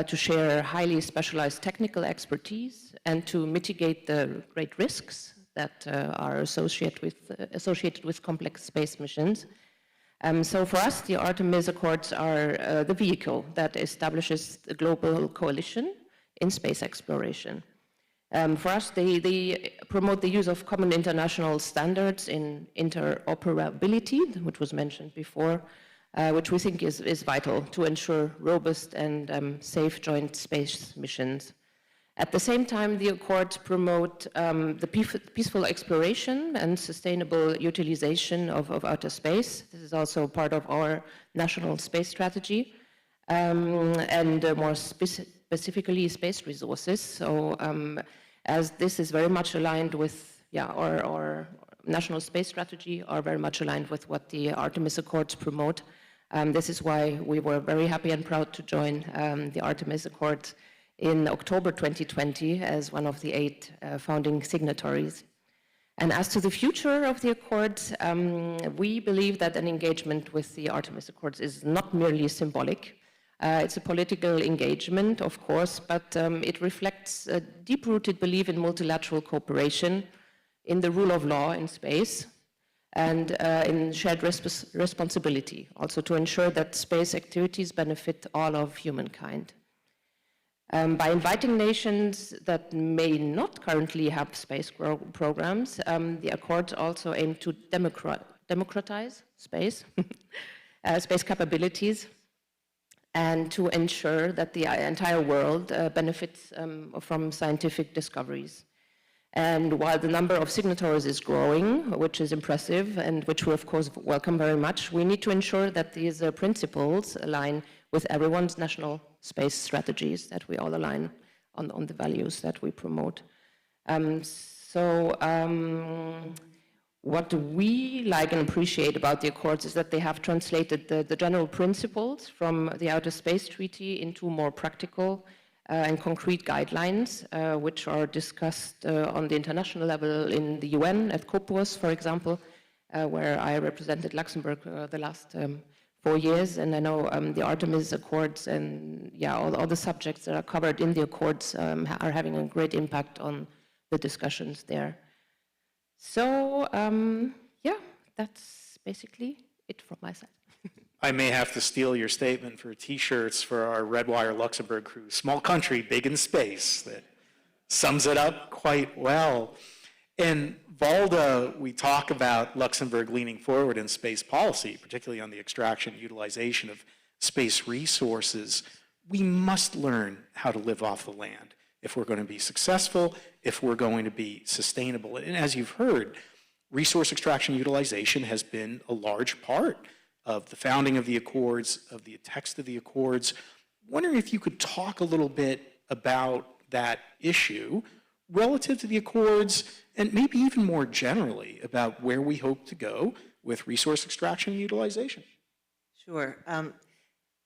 to share highly specialized technical expertise, and to mitigate the great risks that are associated with complex space missions. So for us, the Artemis Accords are the vehicle that establishes the global coalition in space exploration. For us, they promote the use of common international standards in interoperability, which was mentioned before, which we think is vital to ensure robust and safe joint space missions. At the same time, the Accords promote the peaceful exploration and sustainable utilization of outer space. This is also part of our national space strategy, and more specifically space resources. So as this is very much aligned with our national space strategy, are very much aligned with what the Artemis Accords promote. This is why we were very happy and proud to join the Artemis Accords in October 2020 as one of the 8 founding signatories. And as to the future of the Accords, we believe that an engagement with the Artemis Accords is not merely symbolic. It's a political engagement, of course, but it reflects a deep-rooted belief in multilateral cooperation, in the rule of law in space, and in shared responsibility, also to ensure that space activities benefit all of humankind. By inviting nations that may not currently have space programs, the Accords also aim to democratize space, space capabilities, and to ensure that the entire world benefits from scientific discoveries. And while the number of signatories is growing, which is impressive and which we of course welcome very much, we need to ensure that these principles align with everyone's national space strategies, that we all align on the values that we promote. What we like and appreciate about the Accords is that they have translated the general principles from the Outer Space Treaty into more practical and concrete guidelines, which are discussed on the international level in the UN at COPUOS, for example, where I represented Luxembourg the last 4 years, and I know the Artemis Accords and all the subjects that are covered in the Accords are having a great impact on the discussions there. So, that's basically it from my side. I may have to steal your statement for T-shirts for our Redwire Luxembourg crew. Small country, big in space. That sums it up quite well. In Valda, we talk about Luxembourg leaning forward in space policy, particularly on the extraction and utilization of space resources. We must learn how to live off the land if we're going to be successful, if we're going to be sustainable. And as you've heard, resource extraction utilization has been a large part of the founding of the Accords, of the text of the Accords. Wondering if you could talk a little bit about that issue relative to the Accords, and maybe even more generally about where we hope to go with resource extraction and utilization. Sure.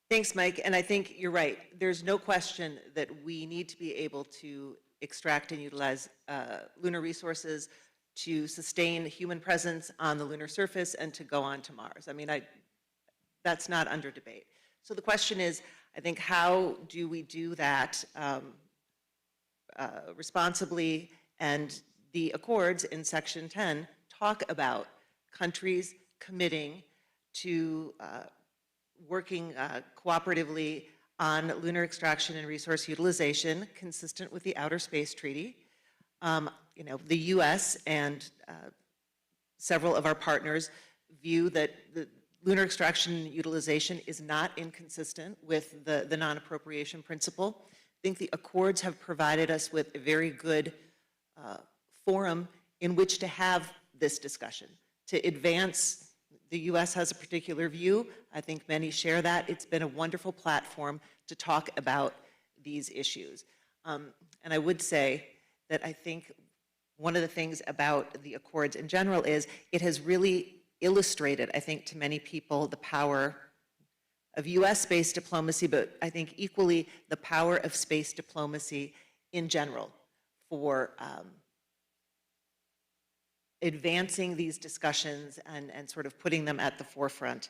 Thanks, Mike. And I think you're right. There's no question that we need to be able to extract and utilize lunar resources to sustain human presence on the lunar surface and to go on to Mars. I mean, that's not under debate. So the question is, I think, how do we do that responsibly? And the accords in Section 10 talk about countries committing to working cooperatively on lunar extraction and resource utilization consistent with the Outer Space Treaty. You know, the US and several of our partners view that the lunar extraction and utilization is not inconsistent with the non-appropriation principle. I think the accords have provided us with a very good forum in which to have this discussion, to advance. The US has a particular view. I think many share that. It's been a wonderful platform to talk about these issues. And I would say that I think one of the things about the accords in general is it has really illustrated, I think, to many people the power of US space diplomacy, but I think equally the power of space diplomacy in general for advancing these discussions and sort of putting them at the forefront.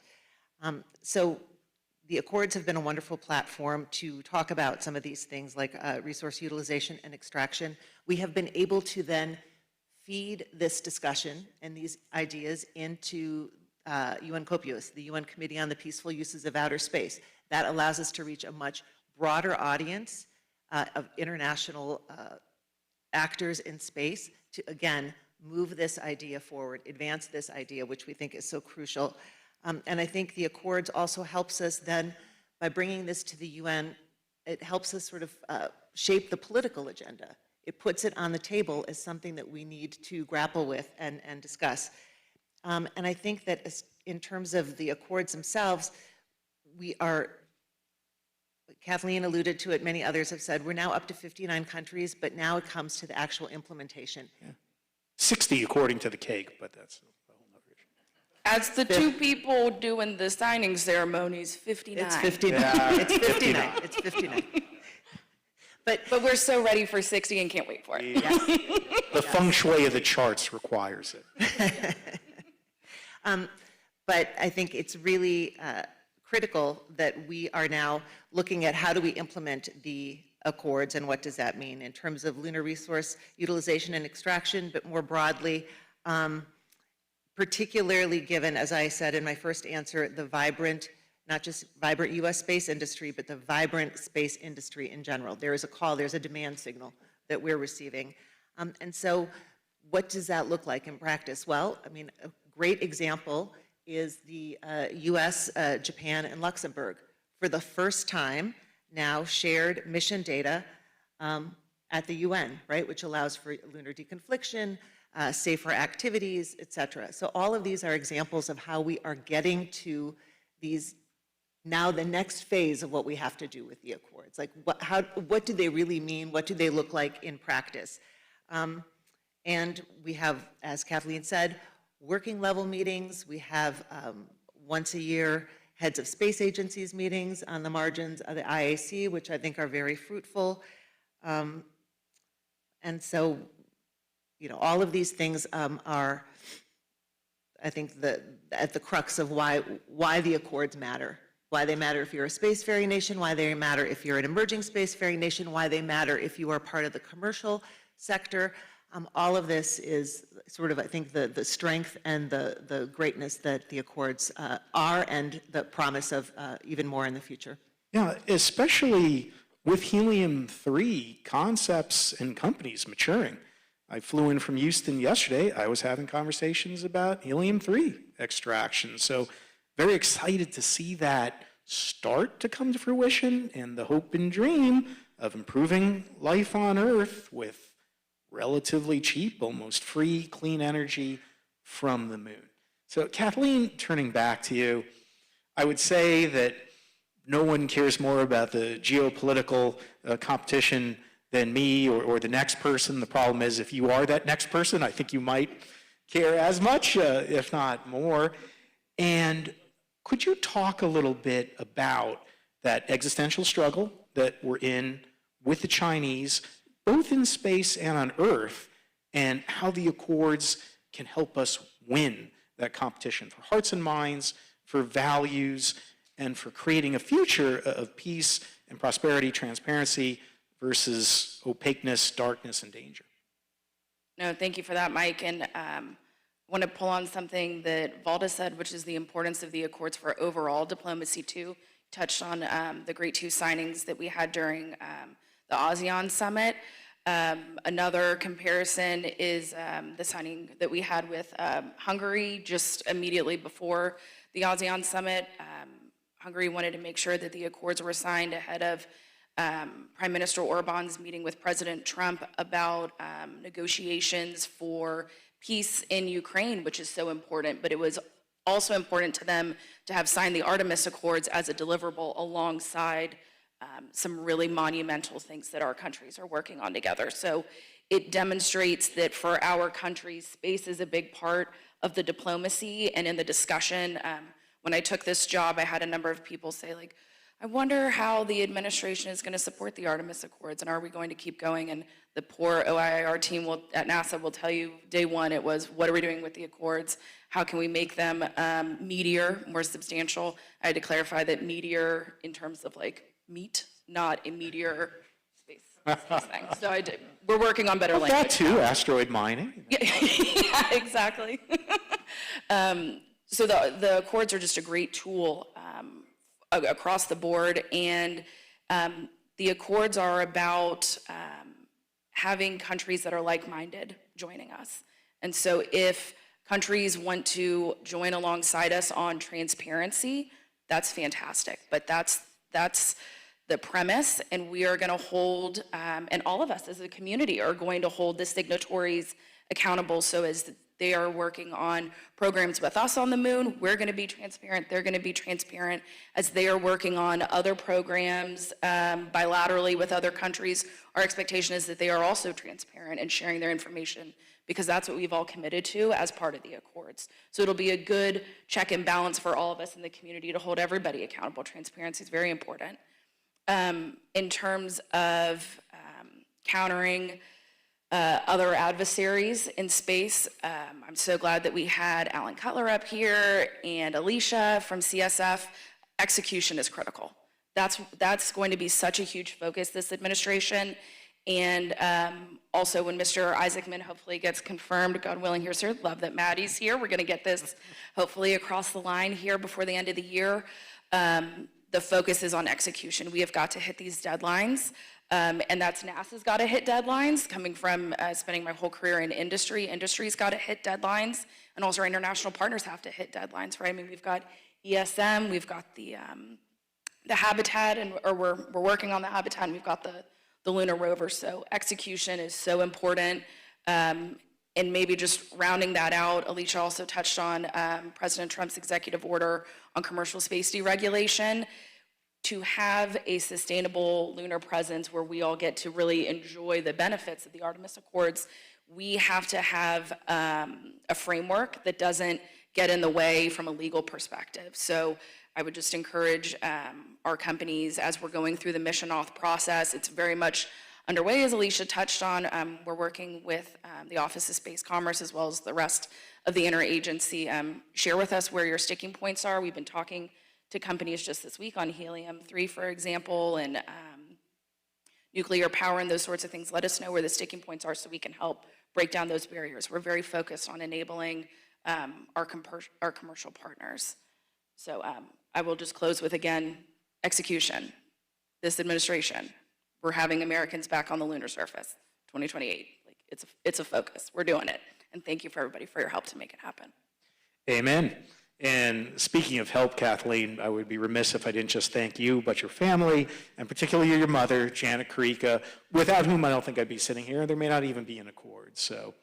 So the accords have been a wonderful platform to talk about some of these things like resource utilization and extraction. We have been able to then feed this discussion and these ideas into UN COPIUS, the UN Committee on the Peaceful Uses of Outer Space. That allows us to reach a much broader audience of international actors in space to, again, move this idea forward, advance this idea, which we think is so crucial. And I think the Accords also helps us then, by bringing this to the UN, it helps us sort of shape the political agenda. It puts it on the table as something that we need to grapple with and discuss. And I think that in terms of the Accords themselves, we are, Kathleen alluded to it, many others have said, we're now up to 59 countries, but now it comes to the actual implementation. Yeah. 60 according to the cake, but that's a whole nother issue. As the two people doing the signing ceremonies, 59. It's 59. Yeah. It's 59. It's 59. But we're so ready for 60 and can't wait for it. Yes. The feng shui of the charts requires it. But I think it's really critical that we are now looking at how do we implement the Accords and what does that mean in terms of lunar resource utilization and extraction, but more broadly, particularly given, as I said in my first answer, the vibrant, not just vibrant US space industry, but the vibrant space industry in general. There is a call, there's a demand signal that we're receiving. And so what does that look like in practice? Well, I mean, a great example is the US, Japan, and Luxembourg. For the first time, now shared mission data at the UN, right, which allows for lunar deconfliction, safer activities, et cetera. So all of these are examples of how we are getting to these, now the next phase of what we have to do with the Accords. Like, what do they really mean? What do they look like in practice? And we have, as Kathleen said, working level meetings. We have once a year heads of space agencies meetings on the margins of the IAC, which I think are very fruitful. And so, you know, all of these things are, I think, at the crux of why the Accords matter. Why they matter if you're a spacefaring nation, why they matter if you're an emerging spacefaring nation, why they matter if you are part of the commercial sector. All of this is sort of, I think, the strength and the greatness that the Accords are, and the promise of even more in the future. Yeah, especially with helium-3 concepts and companies maturing. I flew in from Houston yesterday. I was having conversations about helium-3 extraction. So very excited to see that start to come to fruition, and the hope and dream of improving life on Earth with relatively cheap, almost free, clean energy from the moon. So Kathleen, turning back to you, I would say that no one cares more about the geopolitical competition than me or the next person. The problem is, if you are that next person, I think you might care as much, if not more. And could you talk a little bit about that existential struggle that we're in with the Chinese, both in space and on Earth, and how the Accords can help us win that competition for hearts and minds, for values, and for creating a future of peace and prosperity, transparency versus opaqueness, darkness, and danger. No, thank you for that, Mike. And want to pull on something that Valda said, which is the importance of the Accords for overall diplomacy too. Touched on the great two signings that we had during the ASEAN summit. Another comparison is the signing that we had with Hungary just immediately before the ASEAN summit. Hungary wanted to make sure that the Accords were signed ahead of Prime Minister Orban's meeting with President Trump about negotiations for peace in Ukraine, which is so important, but it was also important to them to have signed the Artemis Accords as a deliverable alongside some really monumental things that our countries are working on together. So it demonstrates that for our countries, space is a big part of the diplomacy and in the discussion. When I took this job, I had a number of people say, like, I wonder how the administration is going to support the Artemis Accords, and are we going to keep going? And the poor OIR team at NASA will tell you, day one, it was, what are we doing with the Accords? How can we make them meatier, more substantial? I had to clarify that meatier in terms of like meat, not a meteor space thing. So we're working on better language. That too, asteroid mining. Yeah, exactly. So the Accords are just a great tool across the board, and the Accords are about having countries that are like-minded joining us. And so if countries want to join alongside us on transparency, that's fantastic. But that's the premise, and we are going to hold, and all of us as a community are going to hold the signatories accountable. So as they are working on programs with us on the moon, we're going to be transparent, they're going to be transparent. As they are working on other programs bilaterally with other countries, our expectation is that they are also transparent and sharing their information, because that's what we've all committed to as part of the Accords. So it'll be a good check and balance for all of us in the community to hold everybody accountable. Transparency is very important. In terms of countering other adversaries in space, I'm so glad that we had Alan Cutler up here and Alicia from CSF. Execution is critical. That's going to be such a huge focus this administration. And also when Mr. Isaacman hopefully gets confirmed, God willing here, sir, love that Maddie's here. We're going to get this hopefully across the line here before the end of the year. The focus is on execution. We have got to hit these deadlines. And that's NASA's got to hit deadlines. Coming from spending my whole career in industry, industry's got to hit deadlines, and also our international partners have to hit deadlines, right? I mean, we've got ESM, we've got the habitat, or we're working on the habitat, and we've got the lunar rover. So execution is so important. And maybe just rounding that out, Alicia also touched on President Trump's executive order on commercial space deregulation. To have a sustainable lunar presence where we all get to really enjoy the benefits of the Artemis Accords, we have to have a framework that doesn't get in the way from a legal perspective. So I would just encourage our companies, as we're going through the mission auth process, it's very much underway, as Alicia touched on. We're working with the Office of Space Commerce as well as the rest of the interagency. Share with us where your sticking points are. We've been talking to companies just this week on helium-3, for example, and nuclear power and those sorts of things. Let us know where the sticking points are so we can help break down those barriers. We're very focused on enabling our commercial partners. So I will just close with, again, execution. This administration, we're having Americans back on the lunar surface, 2028. Like, it's a focus. We're doing it. And thank you for everybody for your help to make it happen. Amen. And speaking of help, Kathleen, I would be remiss if I didn't just thank you, but your family, and particularly your mother, Janet Karika, without whom I don't think I'd be sitting here. There may not even be an Accord. So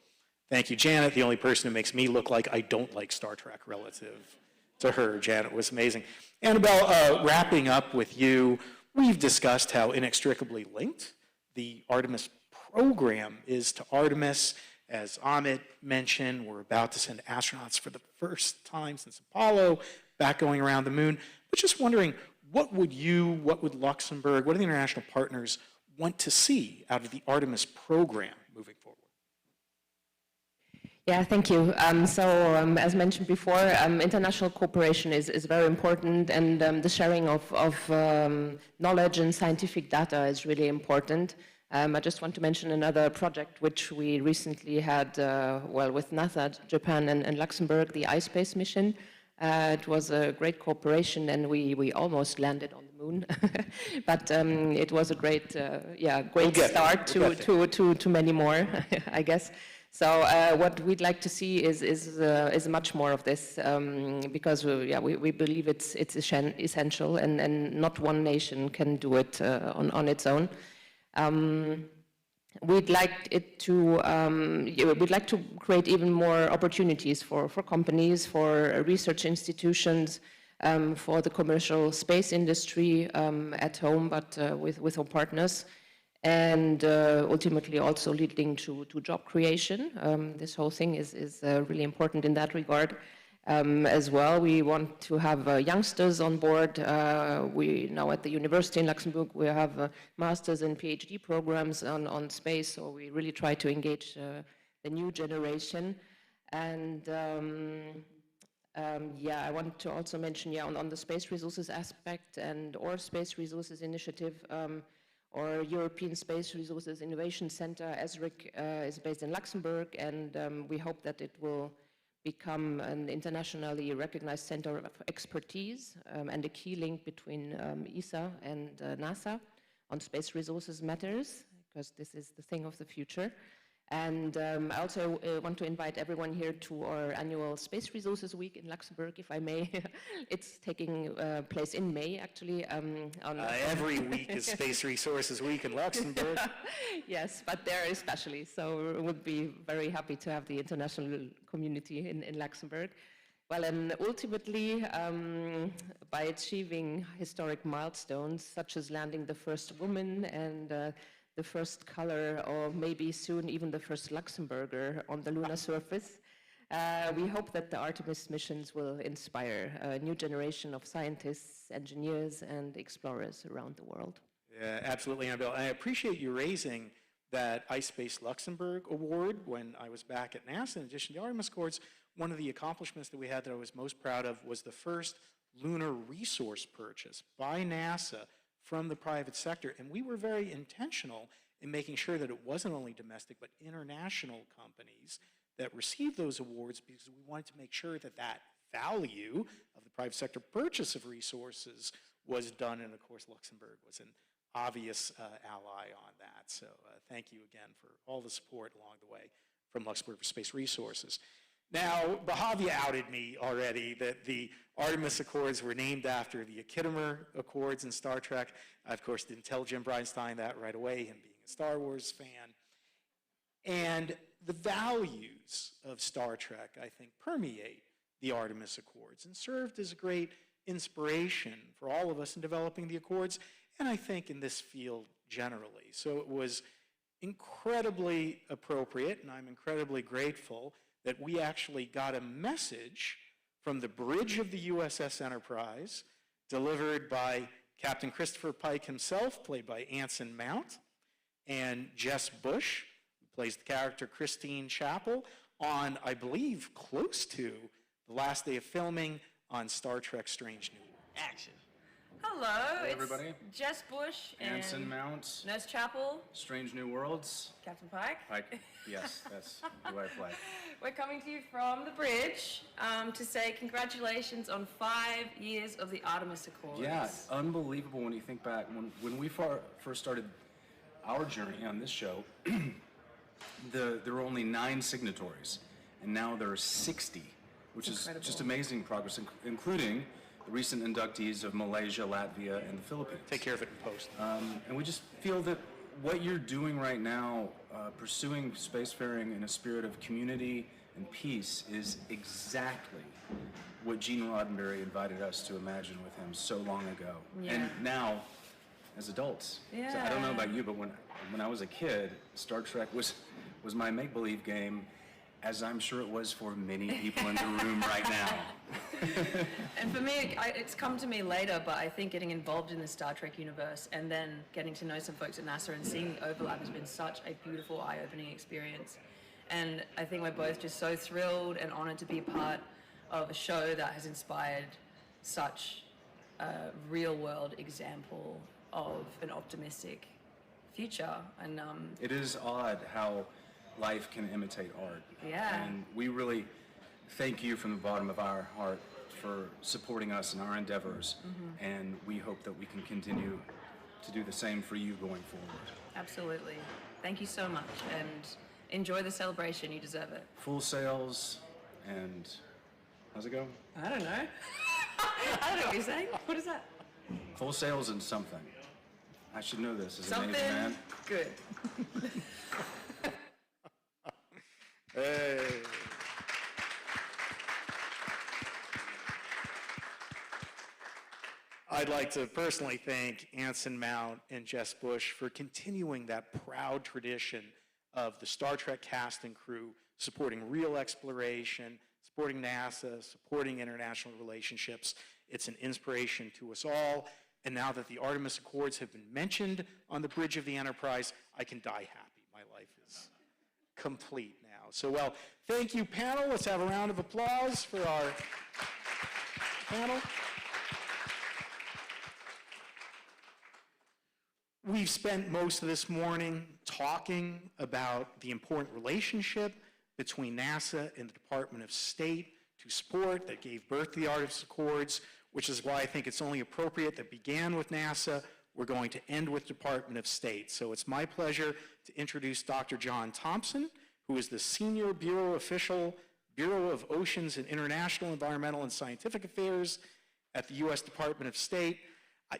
thank you, Janet, the only person who makes me look like I don't like Star Trek relative to her. Janet was amazing. Annabelle, wrapping up with you, we've discussed how inextricably linked the Artemis program is to Artemis. As Amit mentioned, we're about to send astronauts for the first time since Apollo back going around the moon. But just wondering, what would Luxembourg, what do the international partners want to see out of the Artemis program moving forward? Yeah, thank you. As mentioned before, international cooperation is very important, and the sharing of knowledge and scientific data is really important. I just want to mention another project which we recently had, with NASA, Japan, and Luxembourg, the iSpace mission. It was a great cooperation, and we almost landed on the moon. But it was a great start to many more, I guess. So what we'd like to see is much more of this, because we believe it's essential, and not one nation can do it on its own. We'd like to create even more opportunities for companies, for research institutions, for the commercial space industry at home, but with our partners, and ultimately also leading to job creation. This whole thing is really important in that regard. As well, we want to have youngsters on board. We now at the university in Luxembourg, we have master's and PhD programs on space, so we really try to engage the new generation. And I want to also mention on the space resources aspect and our space resources initiative, our European Space Resources Innovation Center, ESRIC, is based in Luxembourg, and we hope that it will become an internationally recognized center of expertise and a key link between ESA and NASA on space resources matters, because this is the thing of the future. And I also want to invite everyone here to our annual Space Resources Week in Luxembourg, if I may. It's taking place in May, actually. Every week is Space Resources Week in Luxembourg. Yes, but there especially. So we would be very happy to have the international community in Luxembourg. Well, and ultimately, by achieving historic milestones, such as landing the first woman and the first color, or maybe soon even the first Luxembourger on the lunar surface. We hope that the Artemis missions will inspire a new generation of scientists, engineers, and explorers around the world. Yeah, absolutely, Annabelle. I appreciate you raising that iSpace Luxembourg award when I was back at NASA. In addition to the Artemis Accords, one of the accomplishments that we had that I was most proud of was the first lunar resource purchase by NASA from the private sector. And we were very intentional in making sure that it wasn't only domestic, but international companies that received those awards, because we wanted to make sure that that value of the private sector purchase of resources was done. And of course, Luxembourg was an obvious ally on that. So thank you again for all the support along the way from Luxembourg for Space Resources. Now, Bahavia outed me already that the Artemis Accords were named after the Khitomer Accords in Star Trek. I, of course, didn't tell Jim Bridenstine that right away, him being a Star Wars fan. And the values of Star Trek, I think, permeate the Artemis Accords and served as a great inspiration for all of us in developing the Accords, and I think in this field generally. So it was incredibly appropriate, and I'm incredibly grateful that we actually got a message from the bridge of the USS Enterprise, delivered by Captain Christopher Pike himself, played by Anson Mount, and Jess Bush, who plays the character Christine Chapel, on, I believe, close to the last day of filming on Star Trek Strange New Worlds. Action. Hello, Hey, it's everybody. Jess Bush and Anson Mount, Nurse Chapel, Strange New Worlds. Captain Pike. Pike, yes, that's who I play. We're coming to you from the bridge to say congratulations on 5 years of the Artemis Accords. Yeah, unbelievable when you think back. When we first started our journey on this show, there were only 9 signatories, and now there are 60, which is just amazing progress, including the recent inductees of Malaysia, Latvia, and the Philippines. Take care of it in post. And we just feel that what you're doing right now, pursuing spacefaring in a spirit of community and peace, is exactly what Gene Roddenberry invited us to imagine with him so long ago. Yeah. And now, as adults, so I don't know about you, but when I was a kid, Star Trek was my make-believe game, as I'm sure it was for many people in the room right now. And for me, it's come to me later, but I think getting involved in the Star Trek universe and then getting to know some folks at NASA and seeing the overlap has been such a beautiful, eye-opening experience. And I think we're both just so thrilled and honored to be part of a show that has inspired such a real-world example of an optimistic future. And It is odd how life can imitate art. Yeah. And we really thank you from the bottom of our heart for supporting us in our endeavors. And we hope that we can continue to do the same for you going forward. absolutely. Thank you so much, and enjoy the celebration. You deserve it. Full sails and how's it go? I don't know. I don't know what you're saying. What is that? Full sails and something. I should know this as a Something native man. good. Hey. I'd like to personally thank Anson Mount and Jess Bush for continuing that proud tradition of the Star Trek cast and crew supporting real exploration, supporting NASA, supporting international relationships. It's an inspiration to us all. And now that the Artemis Accords have been mentioned on the bridge of the Enterprise, I can die happy. My life is complete now. So, well, thank you, panel. Let's have a round of applause for our panel. We've spent most of this morning talking about the important relationship between NASA and the Department of State to support that gave birth to the Artemis Accords, which is why I think it's only appropriate that began with NASA. We're going to end with Department of State. So it's my pleasure to introduce Dr. John Thompson, who is the Senior Bureau Official, Bureau of Oceans and International Environmental and Scientific Affairs at the U.S. Department of State.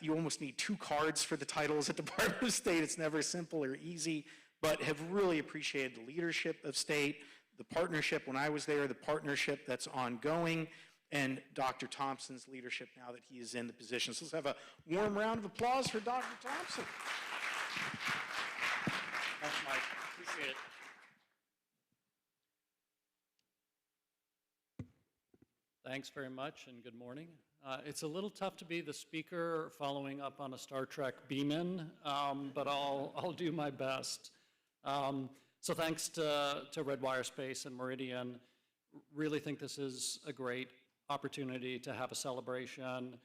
You almost need 2 cards for the titles at Department of State. It's never simple or easy, but have really appreciated the leadership of State, the partnership when I was there, the partnership that's ongoing, and Dr. Thompson's leadership now that he is in the position. So let's have a warm round of applause for Dr. Thompson. Thanks, Mike. Appreciate it. Thanks very much, and good morning. It's a little tough to be the speaker following up on a Star Trek beam-in, but I'll do my best. So thanks to Redwire Space and Meridian. Really think this is a great opportunity to have a celebration,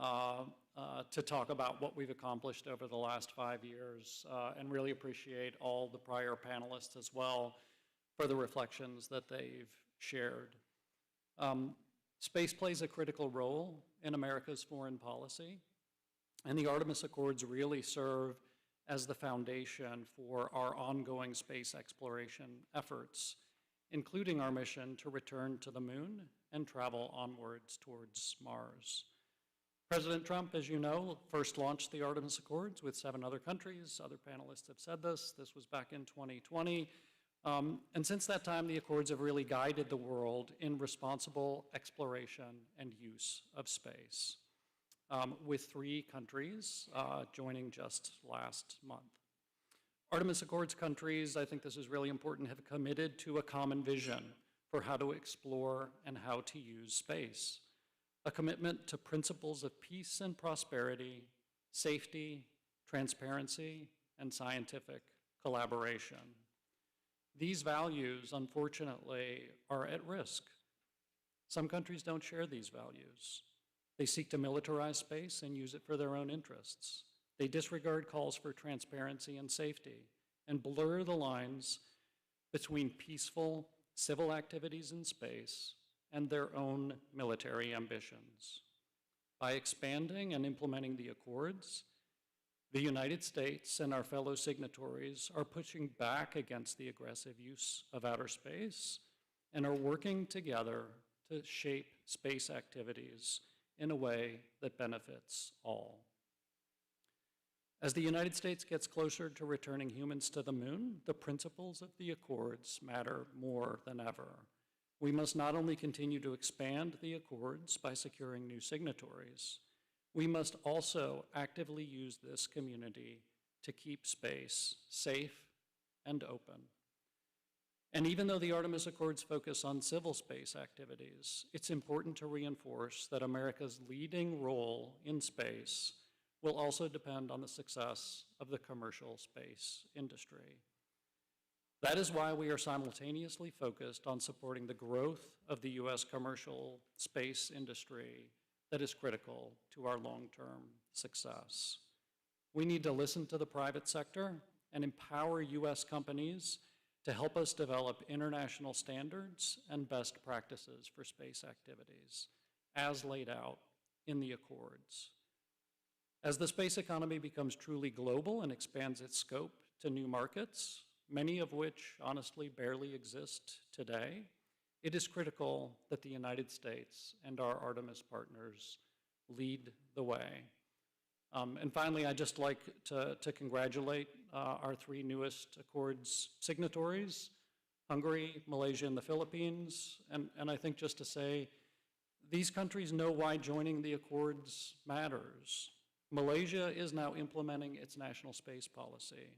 to talk about what we've accomplished over the last 5 years, and really appreciate all the prior panelists as well for the reflections that they've shared. Space plays a critical role in America's foreign policy, and the Artemis Accords really serve as the foundation for our ongoing space exploration efforts, including our mission to return to the moon and travel onwards towards Mars. President Trump, as you know, first launched the Artemis Accords with 7 other countries. Other panelists have said this. This was back in 2020. And since that time, the Accords have really guided the world in responsible exploration and use of space, with 3 countries joining just last month. Artemis Accords countries, I think this is really important, have committed to a common vision for how to explore and how to use space, a commitment to principles of peace and prosperity, safety, transparency, and scientific collaboration. These values, unfortunately, are at risk. Some countries don't share these values. They seek to militarize space and use it for their own interests. They disregard calls for transparency and safety and blur the lines between peaceful civil activities in space and their own military ambitions. By expanding and implementing the Accords, the United States and our fellow signatories are pushing back against the aggressive use of outer space and are working together to shape space activities in a way that benefits all. As the United States gets closer to returning humans to the moon, the principles of the Accords matter more than ever. We must not only continue to expand the Accords by securing new signatories, we must also actively use this community to keep space safe and open. And even though the Artemis Accords focus on civil space activities, it's important to reinforce that America's leading role in space will also depend on the success of the commercial space industry. That is why we are simultaneously focused on supporting the growth of the U.S. commercial space industry that is critical to our long-term success. We need to listen to the private sector and empower U.S. companies to help us develop international standards and best practices for space activities, as laid out in the Accords. As the space economy becomes truly global and expands its scope to new markets, many of which honestly barely exist today, it is critical that the United States and our Artemis partners lead the way. And finally, I'd just like to congratulate our 3 newest Accords signatories, Hungary, Malaysia, and the Philippines. And I think just to say, these countries know why joining the Accords matters. Malaysia is now implementing its national space policy.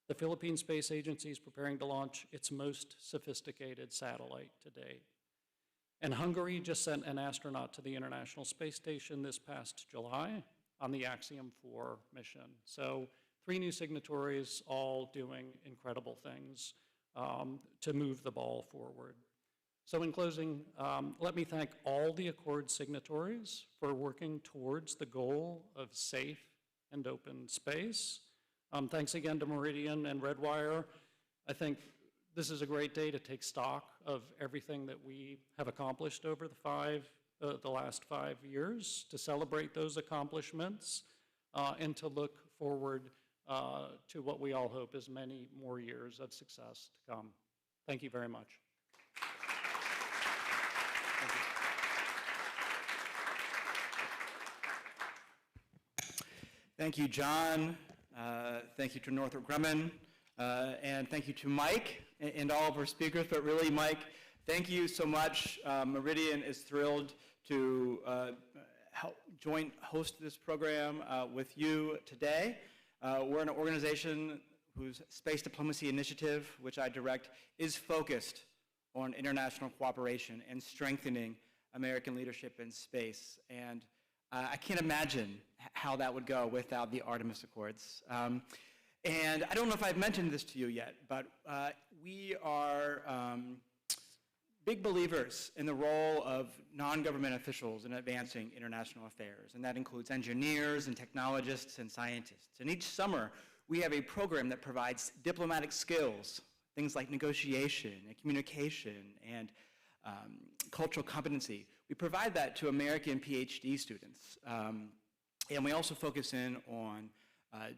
The Philippine Space Agency is preparing to launch its most sophisticated satellite to date. And Hungary just sent an astronaut to the International Space Station this past July on the Axiom 4 mission. So 3 new signatories all doing incredible things to move the ball forward. So in closing, let me thank all the Accord signatories for working towards the goal of safe and open space. Thanks again to Meridian and Redwire. I think this is a great day to take stock of everything that we have accomplished over the last 5 years, to celebrate those accomplishments, and to look forward to what we all hope is many more years of success to come. Thank you very much. Thank you, John. Thank you to Northrop Grumman. And thank you to Mike and all of our speakers. But really, Mike, thank you so much. Meridian is thrilled to help joint host this program with you today. We're an organization whose space diplomacy initiative, which I direct, is focused on international cooperation and strengthening American leadership in space. And I can't imagine how that would go without the Artemis Accords. And I don't know if I've mentioned this to you yet, but we are big believers in the role of non-government officials in advancing international affairs, and that includes engineers and technologists and scientists. And each summer, we have a program that provides diplomatic skills, things like negotiation and communication and cultural competency. We provide that to American PhD students. And we also focus in on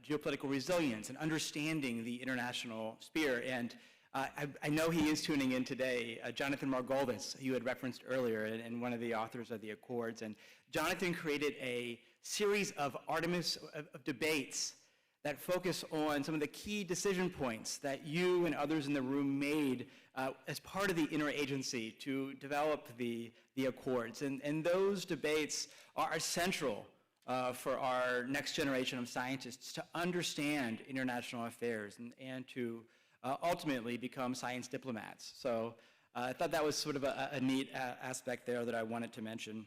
geopolitical resilience and understanding the international sphere. And I know he is tuning in today, Jonathan Margolis, who you had referenced earlier, and one of the authors of the Accords. And Jonathan created a series of Artemis of debates that focus on some of the key decision points that you and others in the room made as part of the interagency to develop the Accords. And those debates are central for our next generation of scientists to understand international affairs and to ultimately become science diplomats. So I thought that was sort of a neat aspect there that I wanted to mention.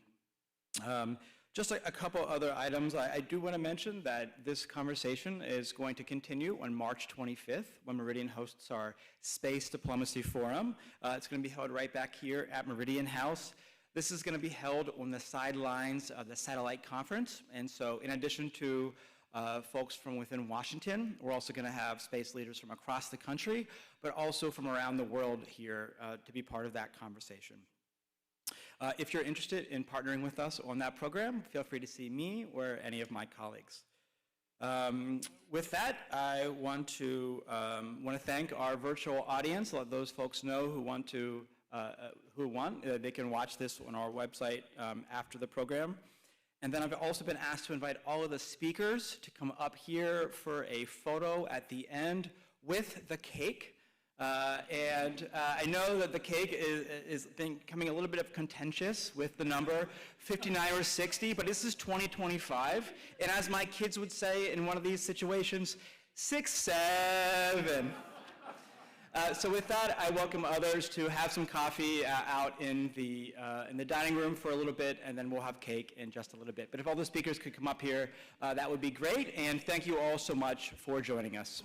Just a couple other items. I do want to mention that this conversation is going to continue on March 25th when Meridian hosts our Space Diplomacy Forum. It's going to be held right back here at Meridian House. This is going to be held on the sidelines of the Satellite Conference. And so in addition to folks from within Washington, we're also going to have space leaders from across the country, but also from around the world here to be part of that conversation. If you're interested in partnering with us on that program, feel free to see me or any of my colleagues. With that, I want to thank our virtual audience. Let those folks know who want to, they can watch this on our website after the program. And then I've also been asked to invite all of the speakers to come up here for a photo at the end with the cake. I know that the cake is becoming a little bit of contentious with the number 59 or 60, but this is 2025. And as my kids would say in one of these situations, 6, 7. So with that, I welcome others to have some coffee out in the dining room for a little bit, and then we'll have cake in just a little bit. But if all the speakers could come up here, that would be great. And thank you all so much for joining us.